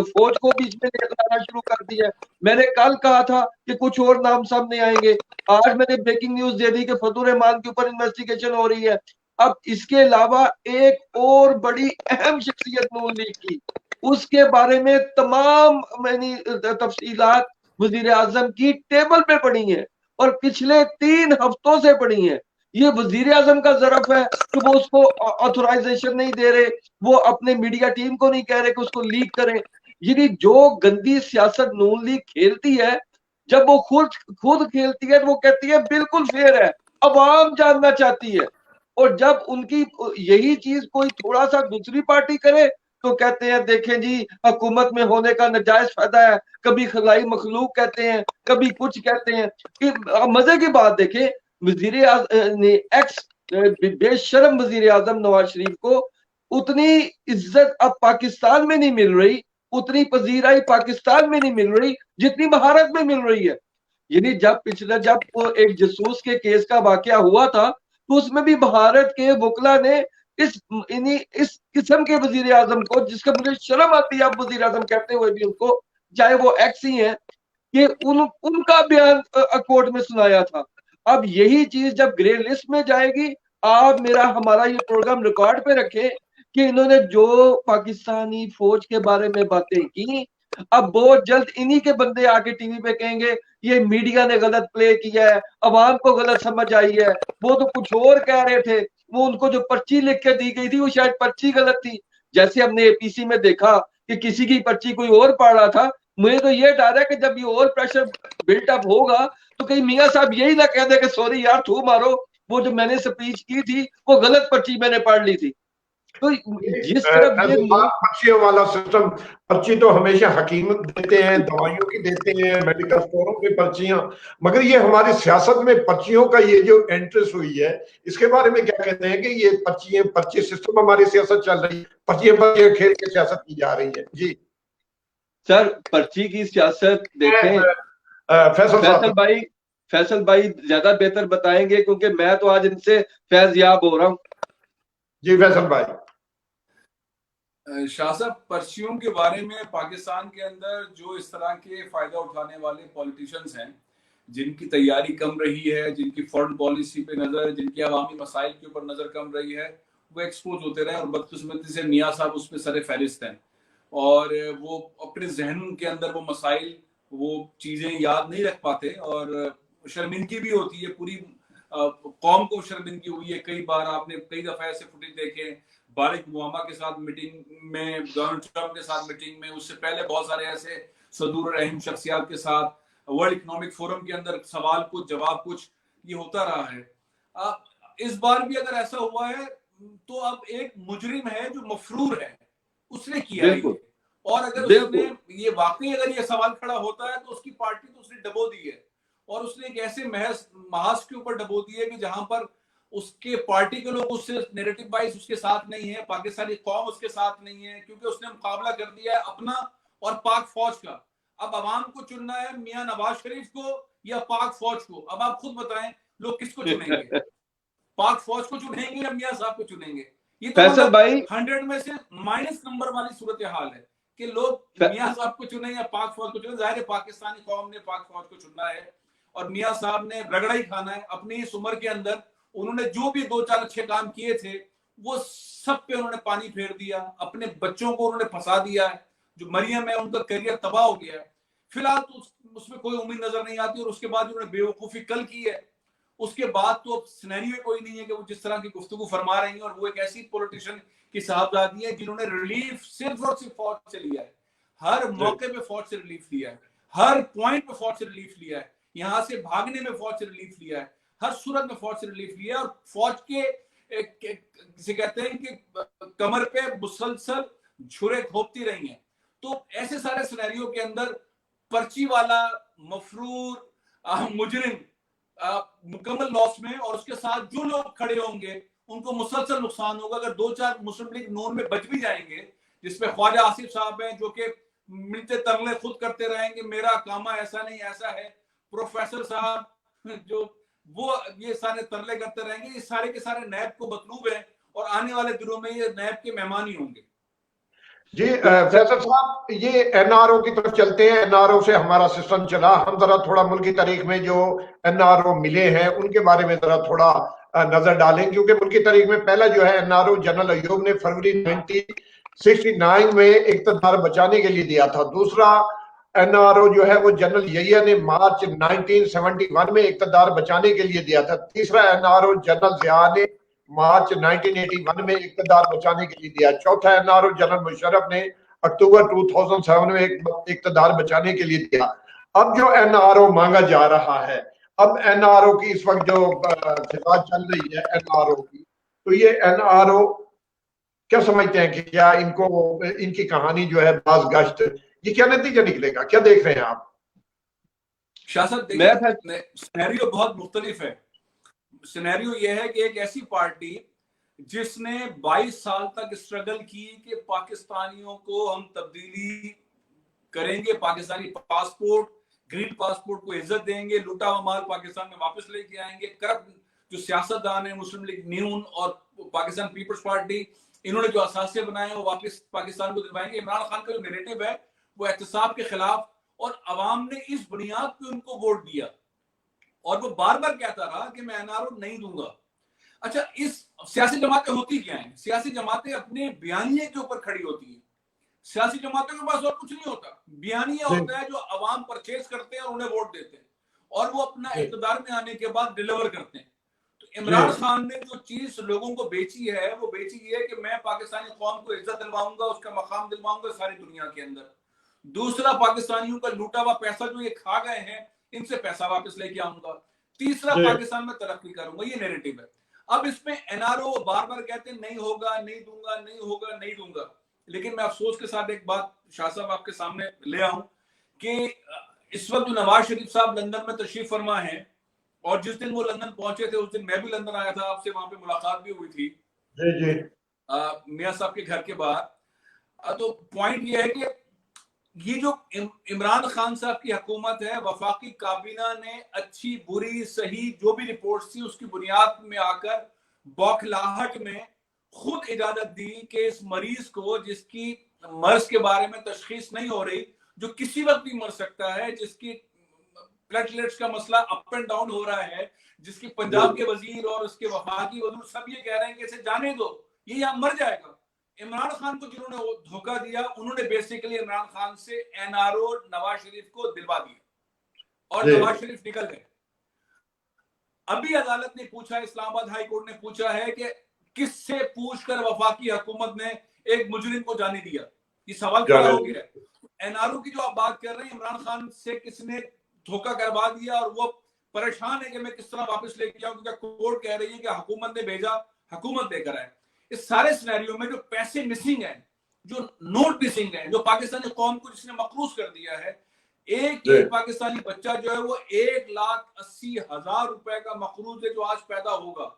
फौज को बीच में लाना शुरू कर दिया। मैंने कल कहा था कि कुछ और नाम सामने आएंगे, आज मैंने ब्रेकिंग न्यूज दे दी कि फतुर रहमान के ऊपर इन्वेस्टिगेशन हो रही है। अब इसके अलावा एक और बड़ी अहम शख्सियत नून लीग की, उसके बारे में तमाम तफसीलात वजीर आजम की टेबल पे पड़ी है, और पिछले 3 हफ्तों से पड़ी है। ये वजीर आजम का जरफ है कि वो उसको ऑथोराइजेशन नहीं दे रहे, वो अपने मीडिया टीम को नहीं कह रहे कि उसको लीक करें। यानी जो गंदी सियासत नून लीग खेलती है, जब वो खुद खेलती है तो वो कहती है बिल्कुल फेयर है, अवाम जानना चाहती है, और जब उनकी यही चीज कोई थोड़ा सा दूसरी पार्टी करे तो कहते हैं देखें जी हुकूमत में होने का नाजायज फायदा है, कभी खलाई मखलूक कहते हैं, कभी कुछ कहते हैं। कि मजे की बात देखें, वजीर ने एक्स बेशरम वजीर आजम नवाज शरीफ को उतनी इज्जत अब पाकिस्तान में नहीं मिल रही, उतनी पजीराई पाकिस्तान में नहीं मिल रही जितनी भारत में मिल रही है। यानी जब एक जसूस के केस का वाकया हुआ था, तो उसमें भी भारत के वकला ने इस किस्म के वजीर आजम को, जिसका मुझे शर्म आती है आप वजीर आजम कहते हुए भी उनको, चाहे वो एक्स ही है, कि उनका बयान कोर्ट में सुनाया था। अब यही चीज जब ग्रे लिस्ट में जाएगी, आप हमारा ये प्रोग्राम रिकॉर्ड पे रखें कि इन्होंने जो पाकिस्तानी फौज के बारे में बातें की, अब बहुत जल्द इन्हीं के बंदे आके टीवी पे कहेंगे ये मीडिया ने गलत प्ले किया है, अवाम को गलत समझ आई है, वो तो कुछ और कह रहे थे, वो उनको जो पर्ची लिख के दी गई थी वो शायद पर्ची गलत थी। जैसे हमने एपीसी में देखा कि किसी की पर्ची कोई और पढ़ रहा था। मुझे तो ये डर है कि जब ये और प्रेशर बिल्टअप होगा तो कहीं मियां साहब यही ना कह दे कि सॉरी यार थू मारो, वो जो मैंने स्पीच की थी वो गलत पर्ची मैंने पढ़ ली थी। तो जिस तरफ ये पर्चियों वाला सिस्टम, पर्ची तो हमेशा हकीम देते हैं, दवाइयों की देते हैं, मेडिकल स्टोरों पे पर्चियां, मगर ये हमारी सियासत में पर्चियों का ये जो एंट्रेंस हुई है, इसके बारे में क्या कहते हैं कि ये पर्ची सिस्टम हमारी सियासत चल रही है, पर्चियां खेल के सियासत की जा रही है। जी सर, पर्ची की सियासत देखें, फैसल भाई ज्यादा बेहतर बताएंगे क्योंकि मैं तो आज इनसे फैज़याब हो रहा हूँ। जी फैसल भाई। शाह साहब, पर्चियों के बारे में पाकिस्तान के अंदर जो इस तरह के फायदा उठाने वाले पॉलिटिशियंस हैं, जिनकी तैयारी कम रही है, जिनकी फॉरेन पॉलिसी पे नजर, जिनकी अवामी मसाइल के ऊपर नजर कम रही है, वो एक्सपोज होते रहे और बदकिस्मती से मियां साहब उसमें सरे फहरिस्त हैं और वो अपने जहन के अंदर वो मसाइल, वो चीजें याद नहीं रख पाते और शर्मिंदगी भी होती है, पूरी कौम को शर्मिंदगी हुई है। कई बार आपने कई दफा ऐसे फुटेज देखे, बारिक ओबामा के साथ मीटिंग में, डोनाल्ड ट्रंप के साथ मीटिंग में, उससे पहले बहुत सारे ऐसे सदूर और अहम शख्सियात के साथ वर्ल्ड इकोनॉमिक फोरम के अंदर सवाल कुछ जवाब कुछ, ये होता रहा है। इस बार भी अगर ऐसा हुआ है तो अब एक मुजरिम है जो मफरूर है, उसने किया है, और अगर उसने ये वाकई अगर ये सवाल खड़ा होता है तो उसकी पार्टी तो उसने डबो दी है और उसने एक ऐसे महाज के ऊपर डबो दी है कि जहां पर उसके पार्टी के लोग उससे नैरेटिव वाइज उसके साथ नहीं है, पाकिस्तानी कौम उसके साथ नहीं है, क्योंकि उसने मुकाबला कर दिया है अपना और पाक फौज का। अब अवाम को चुनना है मियां नवाज शरीफ को या पाक फौज को। अब आप खुद बताएं लोग किसको चुनेंगे, पाक फौज को चुनेंगे या मियां साहब को चुनेंगे? ये तो मतलब 100 में से माइनस नंबर वाली सूरत हाल है कि लोग मियां साहब को चुने या पाक फौज को चुने। जाहिर है पाकिस्तानी कौम ने पाक फौज को चुनना है और मियां साहब ने रगड़ा ही खाना है। अपनी इस उम्र के अंदर उन्होंने जो भी 2-4 अच्छे काम किए थे वो सब पे उन्होंने पानी फेर दिया, अपने बच्चों को उन्होंने फंसा दिया है। जो मरियम है उनका करियर तबाह हो गया है, फिलहाल तो उसमें कोई उम्मीद नजर नहीं आती। और उसके बाद उन्होंने बेवकूफी कल की है, उसके बाद तो अब सिनेरियो कोई नहीं है कि वो जिस तरह की गुफ्तगू फरमा रही है। और वो एक ऐसी पॉलिटिशियन की साहबजादी है जिन्होंने रिलीफ सिर्फ और सिर्फ फौज से लिया है, हर मौके पे फौज से रिलीफ लिया है, हर पॉइंट पे फौज से रिलीफ लिया है, यहां से भागने में फौज से रिलीफ लिया है, हर सूरत में फौज से रिलीफ लिया है। और फौज के जिसे कहते हैं कि कमर पे मुसलसल छुरे घोंपती रही हैं। तो ऐसे सारे सिनेरियो के अंदर पर्ची वाला मफरूर मुजरिम मुकम्मल लॉस में, और उसके साथ जो लोग खड़े होंगे उनको मुसलसल नुकसान होगा। अगर 2-4 मुस्लिम लीग नून में बच भी जाएंगे, जिसमें ख्वाजा आसिफ साहब हैं जो कि मिलते तरले खुद करते रहेंगे, मेरा कामा ऐसा नहीं ऐसा है, प्रोफेसर साहब जो वो ये सारे तरले करते रहेंगे, ये सारे के सारे नैब को मतलूब है और आने वाले दिनों में ये नैब के मेहमान ही होंगे। जी फैसल साहब, ये एनआरओ की तरफ चलते हैं। एनआरओ से हमारा सिस्टम चला, हम जरा थोड़ा मुल्की तारीख में जो एनआरओ मिले हैं उनके बारे में जरा थोड़ा नजर डालें, क्योंकि मुल्की तारीख में पहला जो है एनआरओ जनरल अयूब ने फरवरी 1969 में इक़्तिदार बचाने के लिए दिया था। दूसरा एनआरओ जो है वो जनरल यहिया ने मार्च 1971 में इक़्तिदार बचाने के लिए दिया था। तीसरा एनआरओ जनरल ज़िया ने मार्च 1981 में इक़्तिदार बचाने के लिए दिया। चौथा एनआरओ जनरल मुशर्रफ ने अक्टूबर 2007 में इक़्तिदार बचाने के लिए दिया। अब जो एनआरओ मांगा जा रहा है, अब एनआरओ की इस वक्त जो फिलहाल चल रही है एनआरओ की, तो ये एनआरओ क्या समझते हैं कि क्या इनको इनकी कहानी जो है बाज़गश्त, ये क्या नतीजा निकलेगा, क्या देख रहे हैं आप? शाह साहब देखिए, सिनेरियो बहुत मुख्तलिफ है। सिनेरियो यह है कि एक ऐसी पार्टी जिसने 22 साल तक स्ट्रगल की कि पाकिस्तानियों को हम तब्दीली करेंगे, पाकिस्तानी पासपोर्ट, ग्रीन पासपोर्ट को इज्जत देंगे, लूटा हुआ माल पाकिस्तान में वापस लेके आएंगे। करप्ट जो सियासतदान है, मुस्लिम लीग नून और पाकिस्तान पीपल्स पार्टी, इन्होंने जो असासे बनाए वो वापस पाकिस्तान को दिलवाएंगे। इमरान खान का जो नैरेटिव है वो एहतसाब के खिलाफ, और अवाम ने इस बुनियाद पे उनको वोट दिया और वो बार बार कहता रहा कि मैं एनआरओ नहीं दूंगा। अच्छा, इस सियासी जमातें होती क्या हैं? सियासी जमातें अपने बयानिए के ऊपर खड़ी होती हैं। सियासी जमातों के पास और कुछ नहीं होता, बयानिया होता है जो अवाम परचेज करते हैं और उन्हें वोट देते हैं और वो अपना इक़्तिदार में आने के बाद डिलीवर करते हैं। तो इमरान खान ने जो चीज लोगों को बेची है वो बेची है कि मैं पाकिस्तानी कौम को इज्जत दिलवाऊंगा, उसका मकाम दिलवाऊंगा सारी दुनिया के अंदर। दूसरा, पाकिस्तानियों का लूटा हुआ पैसा जो ये खा गए हैं इनसे पैसा वापस लेके आऊंगा। तीसरा, पाकिस्तान में तरक्की करूंगा। ये नैरेटिव है। अब इसमें एनआरओ बार बार कहते हैं नहीं होगा, नहीं दूंगा, नहीं होगा, नहीं दूंगा। लेकिन मैं अफसोस के साथ एक बात शाह साहब आपके सामने ले आऊं कि इस वक्त जो नवाज शरीफ साहब लंदन में तशरीफ फरमा है और जिस दिन वो लंदन पहुंचे थे उस दिन मैं भी लंदन आया था, आपसे वहां पे मुलाकात भी हुई थी जी मियां साहब के घर के बाहर। तो पॉइंट ये है कि ये जो इमरान खान साहब की हुकूमत है, वफाकी काबीना ने अच्छी बुरी सही जो भी रिपोर्ट्स थी उसकी बुनियाद में आकर बौखलाहट में खुद इजाजत दी कि इस मरीज को जिसकी मर्ज के बारे में तशखीस नहीं हो रही, जो किसी वक्त भी मर सकता है, जिसकी प्लेटलेट्स का मसला अप एंड डाउन हो रहा है, जिसकी पंजाब के वजीर और उसके वफाकी वजीर सब ये कह रहे हैं कि इसे जाने दो, ये यहाँ मर जाएगा। इमरान खान को जिन्होंने धोखा दिया उन्होंने बेसिकली इमरान खान से एनआरओ नवाज शरीफ को दिलवा दिया और नवाज शरीफ निकल गए। अभी अदालत ने पूछा, इस्लामाबाद हाई कोर्ट ने पूछा है कि किससे पूछकर वफाकी हुकूमत ने एक मुजरिम को जाने दिया। ये सवाल खड़ा हो गया है। एनआरओ की जो आप बात कर रहे हैं, इमरान खान से किसने धोखा करवा दिया और वो परेशान है कि मैं किस तरह वापस लेके आऊं, क्योंकि कोर्ट कह रही है कि हुकूमत ने भेजा, हुकूमत लेकर आए। इस सारे सिनेरियो में जो पैसे मिसिंग है, जो नोट मिसिंग है, जो पाकिस्तानी कौम को जिसने मकरूज कर दिया है, एक पाकिस्तानी बच्चा जो है वो 1,80,000 रुपए का मकरूज है जो आज पैदा होगा।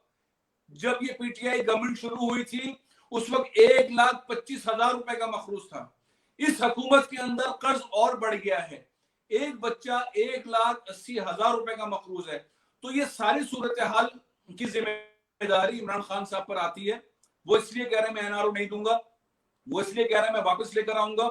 जब ये पीटीआई गवर्नमेंट शुरू हुई थी उस वक्त 1,25,000 रुपए का मखरूज था। इस हुकूमत के अंदर कर्ज और बढ़ गया है, एक बच्चा 1,80,000 रुपए का मखरूज है। तो ये सारी सूरत हाल की जिम्मेदारी इमरान खान साहब पर आती है। वो इसलिए कह रहे हैं मैं एनआरओ नहीं दूंगा, वो इसलिए कह रहे हैं मैं वापस लेकर आऊंगा।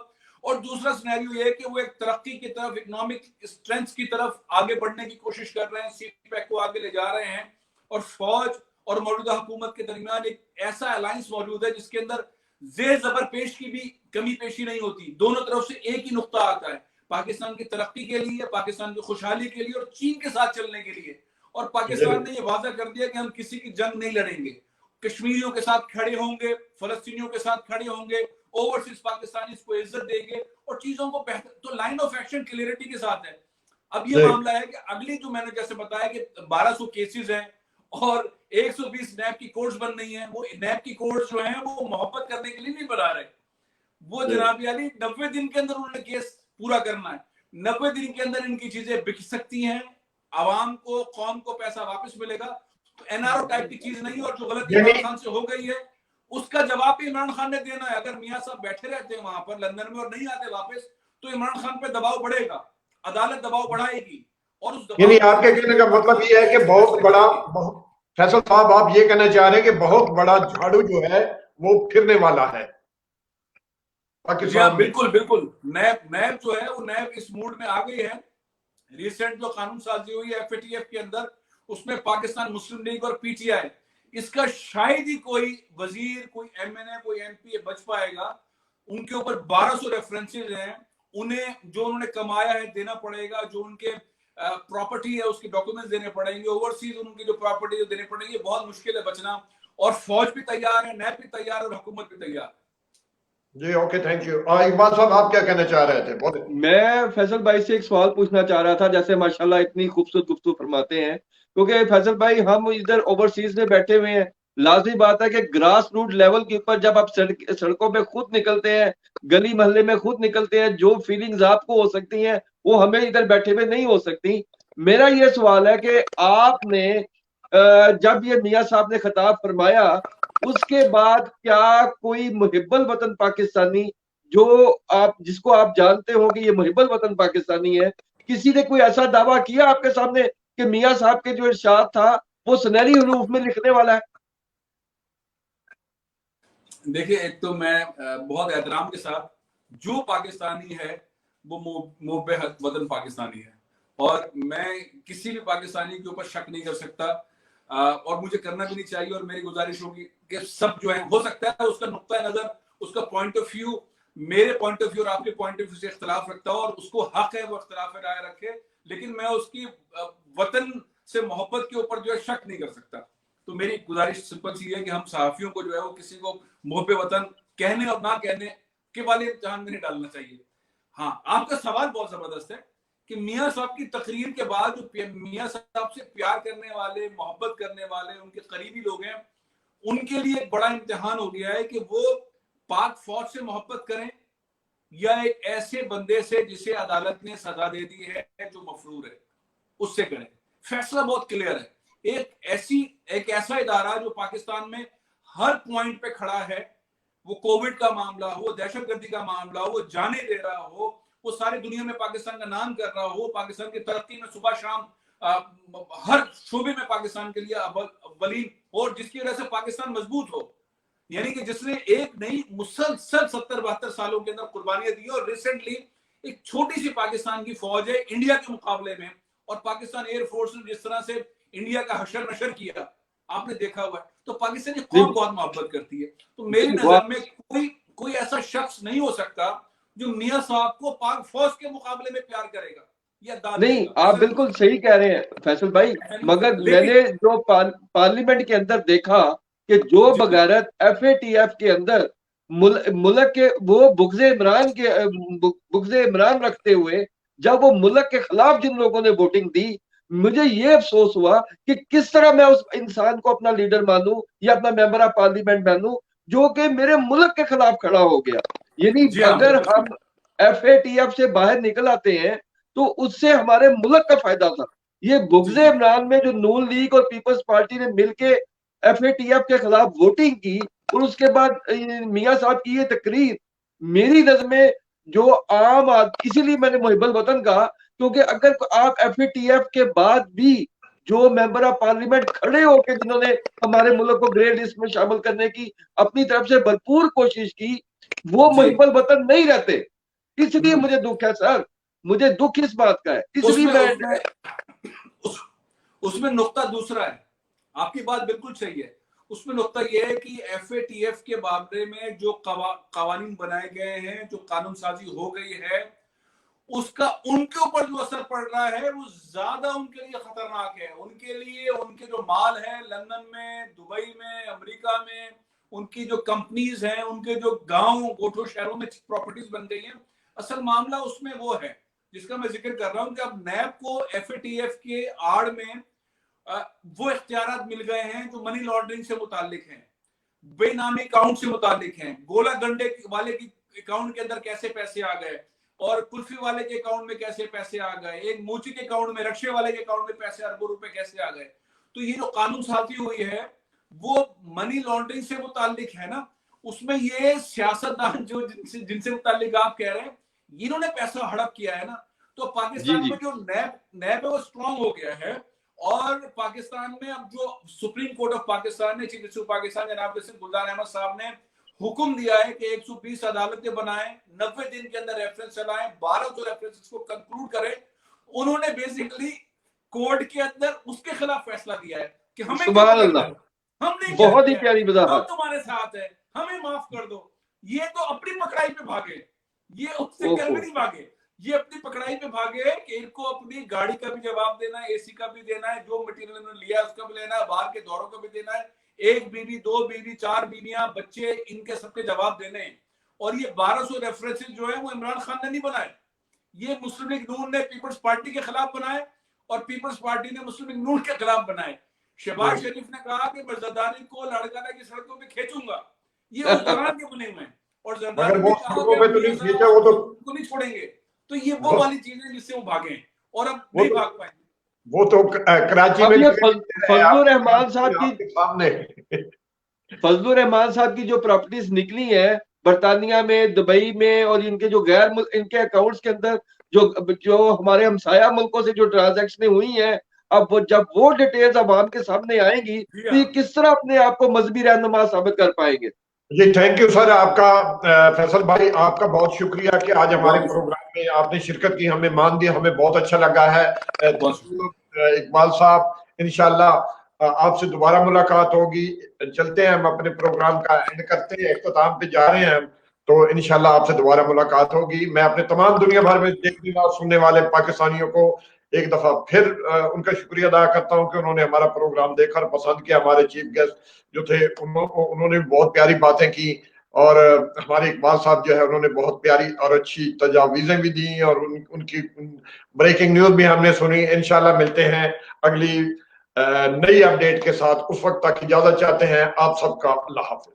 और दूसरा सिनेरियो ये है कि वो एक तरक्की की तरफ, इकोनॉमिक स्ट्रेंथ की तरफ आगे बढ़ने की कोशिश कर रहे हैं, सीपैक को आगे ले जा रहे हैं और फौज और मौजूदा हुकूमत के दरमियान एक ऐसा अलायंस मौजूद है जिसके अंदर जेर जबर पेश की भी कमी पेशी नहीं होती। दोनों तरफ से एक ही नुक्ता आता है, पाकिस्तान की तरक्की के लिए, पाकिस्तान की खुशहाली के लिए और चीन के साथ चलने के लिए। और पाकिस्तान ने ये वादा कर दिया कि हम किसी की जंग नहीं लड़ेंगे, कश्मीरियों के साथ खड़े होंगे, फलस्तीनियों के साथ खड़े होंगे, ओवरसीज पाकिस्तानी को इज्जत देंगे और चीजों को बेहतर। तो लाइन ऑफ एक्शन क्लियरिटी के साथ है। अब ये मामला है कि अगली जो मैंने जैसे बताया कि 1200 केसेस हैं और 120 नैब की कोर्ट्स बन रही हैं। वो नैब की कोर्ट्स जो हैं वो मोहब्बत करने के लिए नहीं बना रहे, वो जनाब यानी 90 दिन के अंदर उन्होंने केस पूरा करना है। 90 दिन के अंदर इनकी चीजें बिक सकती हैं, आवाम को, कौम को पैसा वापस मिलेगा। तो एनआरओ टाइप की चीज नहीं। और जो गलती इमरान खान से हो गई है उसका जवाब भी इमरान खान ने देना है। अगर मियां साहब बैठे रहते हैं वहां पर लंदन में और नहीं आते वापस, तो इमरान खान पे दबाव बढ़ेगा, अदालत दबाव बढ़ाएगी। और उस यानी आपके कहने का मतलब ये है कि बहुत बड़ा, फैसल साहब आप ये कहना चाह रहे हैं कि बहुत बड़ा झाड़ू जो है वो फिरने वाला है पाकिस्तान। बिल्कुल बिल्कुल। नैब जो है वो नैब इस मूड में आ गई है। रिसेंट जो कानून साजी हुई है एफएटीएफ के अंदर, उसमें पाकिस्तान मुस्लिम लीग और पीटीआई, इसका शायद ही कोई वजीर, कोई एमएनए, कोई एमपी बच पाएगा। उनके ऊपर 1200 रेफरेंसेस हैं, उन्हें जो उन्होंने कमाया है देना पड़ेगा, जो उनके प्रॉपर्टी है उसके डॉक्यूमेंट्स देने पड़ेंगे, ओवरसीज उनकी जो प्रॉपर्टी है देने पड़ेंगे। बहुत मुश्किल है बचना। और फौज भी तैयार है, नैब भी तैयार है और हुकूमत भी तैयार है। जी ओके, थैंक यू। इकबाल साहब आप क्या कहना चाह रहे थे? बहुत मैं फैसल भाई से एक सवाल पूछना चाह रहा था, जैसे माशाल्लाह इतनी खूबसूरत गुफ्तगू फरमाते हैं, क्योंकि फैसल भाई हम इधर ओवरसीज में बैठे हुए हैं, लाजमी बात है कि ग्रास रूट लेवल के ऊपर जब आप सड़कों पे खुद निकलते हैं, गली मोहल्ले में खुद निकलते हैं, जो फीलिंग्स आपको हो सकती हैं वो हमें इधर बैठे हुए नहीं हो सकती। मेरा ये सवाल है कि आपने जब ये मियां साहब ने खिताब फरमाया उसके बाद क्या कोई मुहिब्बुल वतन पाकिस्तानी जो आप, जिसको आप जानते हो कि ये मुहिब्बुल वतन पाकिस्तानी है, किसी ने कोई ऐसा दावा किया आपके सामने कि मियां साहब के जो इरशाद था वो सुनहरी हुरूफ में लिखने वाला है? देखिए, एक तो मैं बहुत एहतराम के साथ, जो पाकिस्तानी है वो मुहब्बे वतन पाकिस्तानी है और मैं किसी भी पाकिस्तानी के ऊपर शक नहीं कर सकता। और मुझे करना भी नहीं चाहिए। और मेरी गुजारिश होगी कि सब जो है, हो सकता है उसका नुक्ता नजर, उसका पॉइंट ऑफ व्यू मेरे पॉइंट ऑफ व्यू और आपके पॉइंट ऑफ व्यू से इख्तलाफ रखता हो, और उसको हक है वो इख्तलाफ राय रखे, लेकिन मैं उसकी वतन से मोहब्बत के ऊपर जो है शक नहीं कर सकता। तो मेरी गुजारिश सिंपल सी है कि हम सहाफियों को जो है वो किसी को मोहब्बे वतन कहने और ना कहने के वाले इम्तिहान में नहीं डालना चाहिए। हाँ, आपका सवाल बहुत जबरदस्त है कि मियाँ साहब की तकरीर के बाद जो मियाँ साहब से प्यार करने वाले, मोहब्बत करने वाले, उनके करीबी लोग हैं, उनके लिए एक बड़ा इम्तिहान हो गया है कि वो पाक फौज से मोहब्बत करें या एक ऐसे बंदे से जिसे अदालत ने सजा दे दी है, जो मफरूर है, उससे करें। फैसला बहुत क्लियर है। एक ऐसा इदारा जो पाकिस्तान में हर पॉइंट पे खड़ा है, वो कोविड का मामला हो, दहशतगर्दी का मामला हो, वो जाने दे रहा हो, वो सारी दुनिया में पाकिस्तान का नाम कर रहा हो, पाकिस्तान की तरक्की में सुबह शाम हर शोबे में पाकिस्तान के लिए अव्वलीन, और जिसकी वजह से पाकिस्तान मजबूत हो, यानी कि जिसने एक नई मुसलसल 70-72 सालों के अंदर कुर्बानियां दी। और रिसेंटली एक छोटी सी पाकिस्तान की फौज है इंडिया के मुकाबले में, और पाकिस्तान एयरफोर्स ने जिस तरह से इंडिया का हशर नशर किया, आपने देखा हुआ है। तो पाकिस्तानी कौम बहुत मोहब्बत करती है। तो मेरी नजर में कोई ऐसा शख्स नहीं हो सकता जो मियाँ साहब को पाक फौज के मुकाबले में प्यार करेगा या दाद नहीं, देगा। आप बिल्कुल सही कह रहे हैं फैसल भाई, मगर मैंने जो पार्लियामेंट के अंदर देखा कि जो बगैरत FATF के अंदर मुल्क के वो बुग़्ज़े इमरान रखते हुए जब वो मुल्क के खिलाफ जिन लोगों ने वोटिंग दी, मुझे ये अफसोस हुआ कि किस तरह मैं उस इंसान को अपना लीडर मानूं या अपना मेंबर ऑफ पार्लियामेंट मानूं जो कि मेरे मुल्क के खिलाफ खड़ा हो गया। यानी अगर हम FATF से बाहर निकल आते हैं तो उससे हमारे मुल्क का फायदा था। ये बुग़्ज़े इमरान में जो नून लीग और पीपल्स पार्टी ने मिलके FATF के खिलाफ वोटिंग की, और उसके बाद मियाँ साहब की ये तकरीर, मेरी नजर में जो इसीलिए मैंने मुहिब्बुल वतन कहा, क्योंकि अगर आप FATF के बाद भी जो मेंबर ऑफ पार्लियामेंट खड़े होकर जिन्होंने हमारे मुल्क को ग्रे लिस्ट में शामिल करने की अपनी तरफ से भरपूर कोशिश की, वो मुहिब्बुल वतन नहीं रहते। इसलिए मुझे दुख है सर, मुझे दुख इस बात का है। इसलिए उसमें नुक्ता दूसरा है, आपकी बात बिल्कुल सही है। उसमें नुक्ता यह है कि FATF के बारे में जो कवानीन बनाए गए हैं, जो कानून साजी हो गई है, उसका उनके ऊपर जो असर पड़ रहा है वो ज्यादा उनके लिए खतरनाक है। उनके लिए उनके जो माल है लंदन में, दुबई में, अमेरिका में, उनकी जो कंपनीज हैं, उनके जो गांव गोठो शहरों में प्रॉपर्टीज बन गई हैं, असल मामला उसमें वो है जिसका मैं जिक्र कर रहा हूं कि अब नैब को FATF के आड़ में वो इख्तियारात मिल गए हैं जो मनी लॉन्ड्रिंग से मुतालिक हैं, बेनामी अकाउंट से मुतालिक हैं, गोला गंडे वाले की अकाउंट के अंदर कैसे पैसे आ गए, और कुल्फी वाले के अकाउंट में कैसे पैसे आ गए, एक मोची के अकाउंट में, रक्शे वाले के अकाउंट में पैसे अरबों रुपए कैसे आ गए। तो ये जो कानून साजी हुई है वो मनी लॉन्ड्रिंग से मुतालिक है ना। उसमें ये सियासतदान जो जिनसे मुतालिक आप कह रहे हैं, इन्होंने पैसा हड़प किया है ना। तो पाकिस्तान में जो नैब है वो स्ट्रॉन्ग हो गया है, और पाकिस्तान में अब जो सुप्रीम कोर्ट ऑफ पाकिस्तान ने, चीफ जस्टिस ऑफ पाकिस्तान जनाब जस्टिस गुलजार अहमद साहब ने हुक्म दिया है कि 120 अदालतें बनाएं, 90 दिन के अंदर रेफरेंस चलाएं, 1200 रेफरेंस को कंक्लूड करें। उन्होंने बेसिकली कोर्ट के अंदर उसके खिलाफ फैसला दिया है कि हमें हमने बहुत ही प्यारी वजाहत, हम तुम्हारे साथ है, हमें माफ कर दो। ये तो अपनी पकड़ाई पे भागे, ये उससे कर नहीं भागे, ये अपनी पकड़ाई पे भागे कि इनको अपनी गाड़ी का भी जवाब देना है, AC का भी देना है, जो मटेरियल उन्होंने लिया उसका भी लेना है, बाहर के दौरों का भी देना है, 1 बीवी 2 बीवी 4 बीवियां, बच्चे, इनके सबके जवाब देने हैं। और ये 1200 रेफरेंसेस जो है वो इमरान खान ने नहीं बनाए, ये मुस्लिम लीग नून ने पीपल्स पार्टी के खिलाफ बनाए, और पीपल्स पार्टी ने मुस्लिम लीग नून के खिलाफ बनाए। शहबाज शरीफ ने कहा कि मैं जरदारी को लड़काना की सड़कों पे खींचूंगा, ये उस दौरान के बने हुए हैं, और जरदारी ने कहा वो नहीं छोड़ेंगे। तो ये वो वाली चीजें जिससे वो भागे, और अब नहीं भाग पाएंगे। वो तो कराची में फजलुर रहमान साहब की जो प्रॉपर्टीज निकली है बरतानिया में, दुबई में, और इनके जो इनके अकाउंट्स के अंदर जो हमारे हमसाया मुल्कों से जो ट्रांजैक्शन हुई हैं, अब जब वो डिटेल्स अवाम के सामने आएंगी तो ये किस तरह अपने आप को मजहबी रहनुमा साबित कर पाएंगे। जी थैंक यू सर, आपका फैसल भाई आपका बहुत शुक्रिया कि आज हमारे प्रोग्राम में आपने शिरकत की, हमें मान दिया, हमें बहुत अच्छा लगा है। इकबाल साहब इंशाल्लाह आपसे दोबारा मुलाकात होगी। चलते हैं, हम अपने प्रोग्राम का एंड करते हैं, इख्तिताम पे जा रहे हैं हम। तो इंशाल्लाह आपसे दोबारा मुलाकात होगी। मैं अपने तमाम दुनिया भर में देखने और सुनने वाले पाकिस्तानियों को एक दफा फिर उनका शुक्रिया अदा करता हूं कि उन्होंने हमारा प्रोग्राम देखा और पसंद किया। हमारे चीफ गेस्ट जो थे उन्होंने बहुत प्यारी बातें की, और हमारे इकबाल साहब जो है उन्होंने बहुत प्यारी और अच्छी तजावीजें भी दी, और उनकी ब्रेकिंग न्यूज भी हमने सुनी। इंशाल्लाह मिलते हैं अगली नई अपडेट के साथ। उस वक्त तक इजाजत चाहते हैं आप सबका। अल्लाह हाफिज।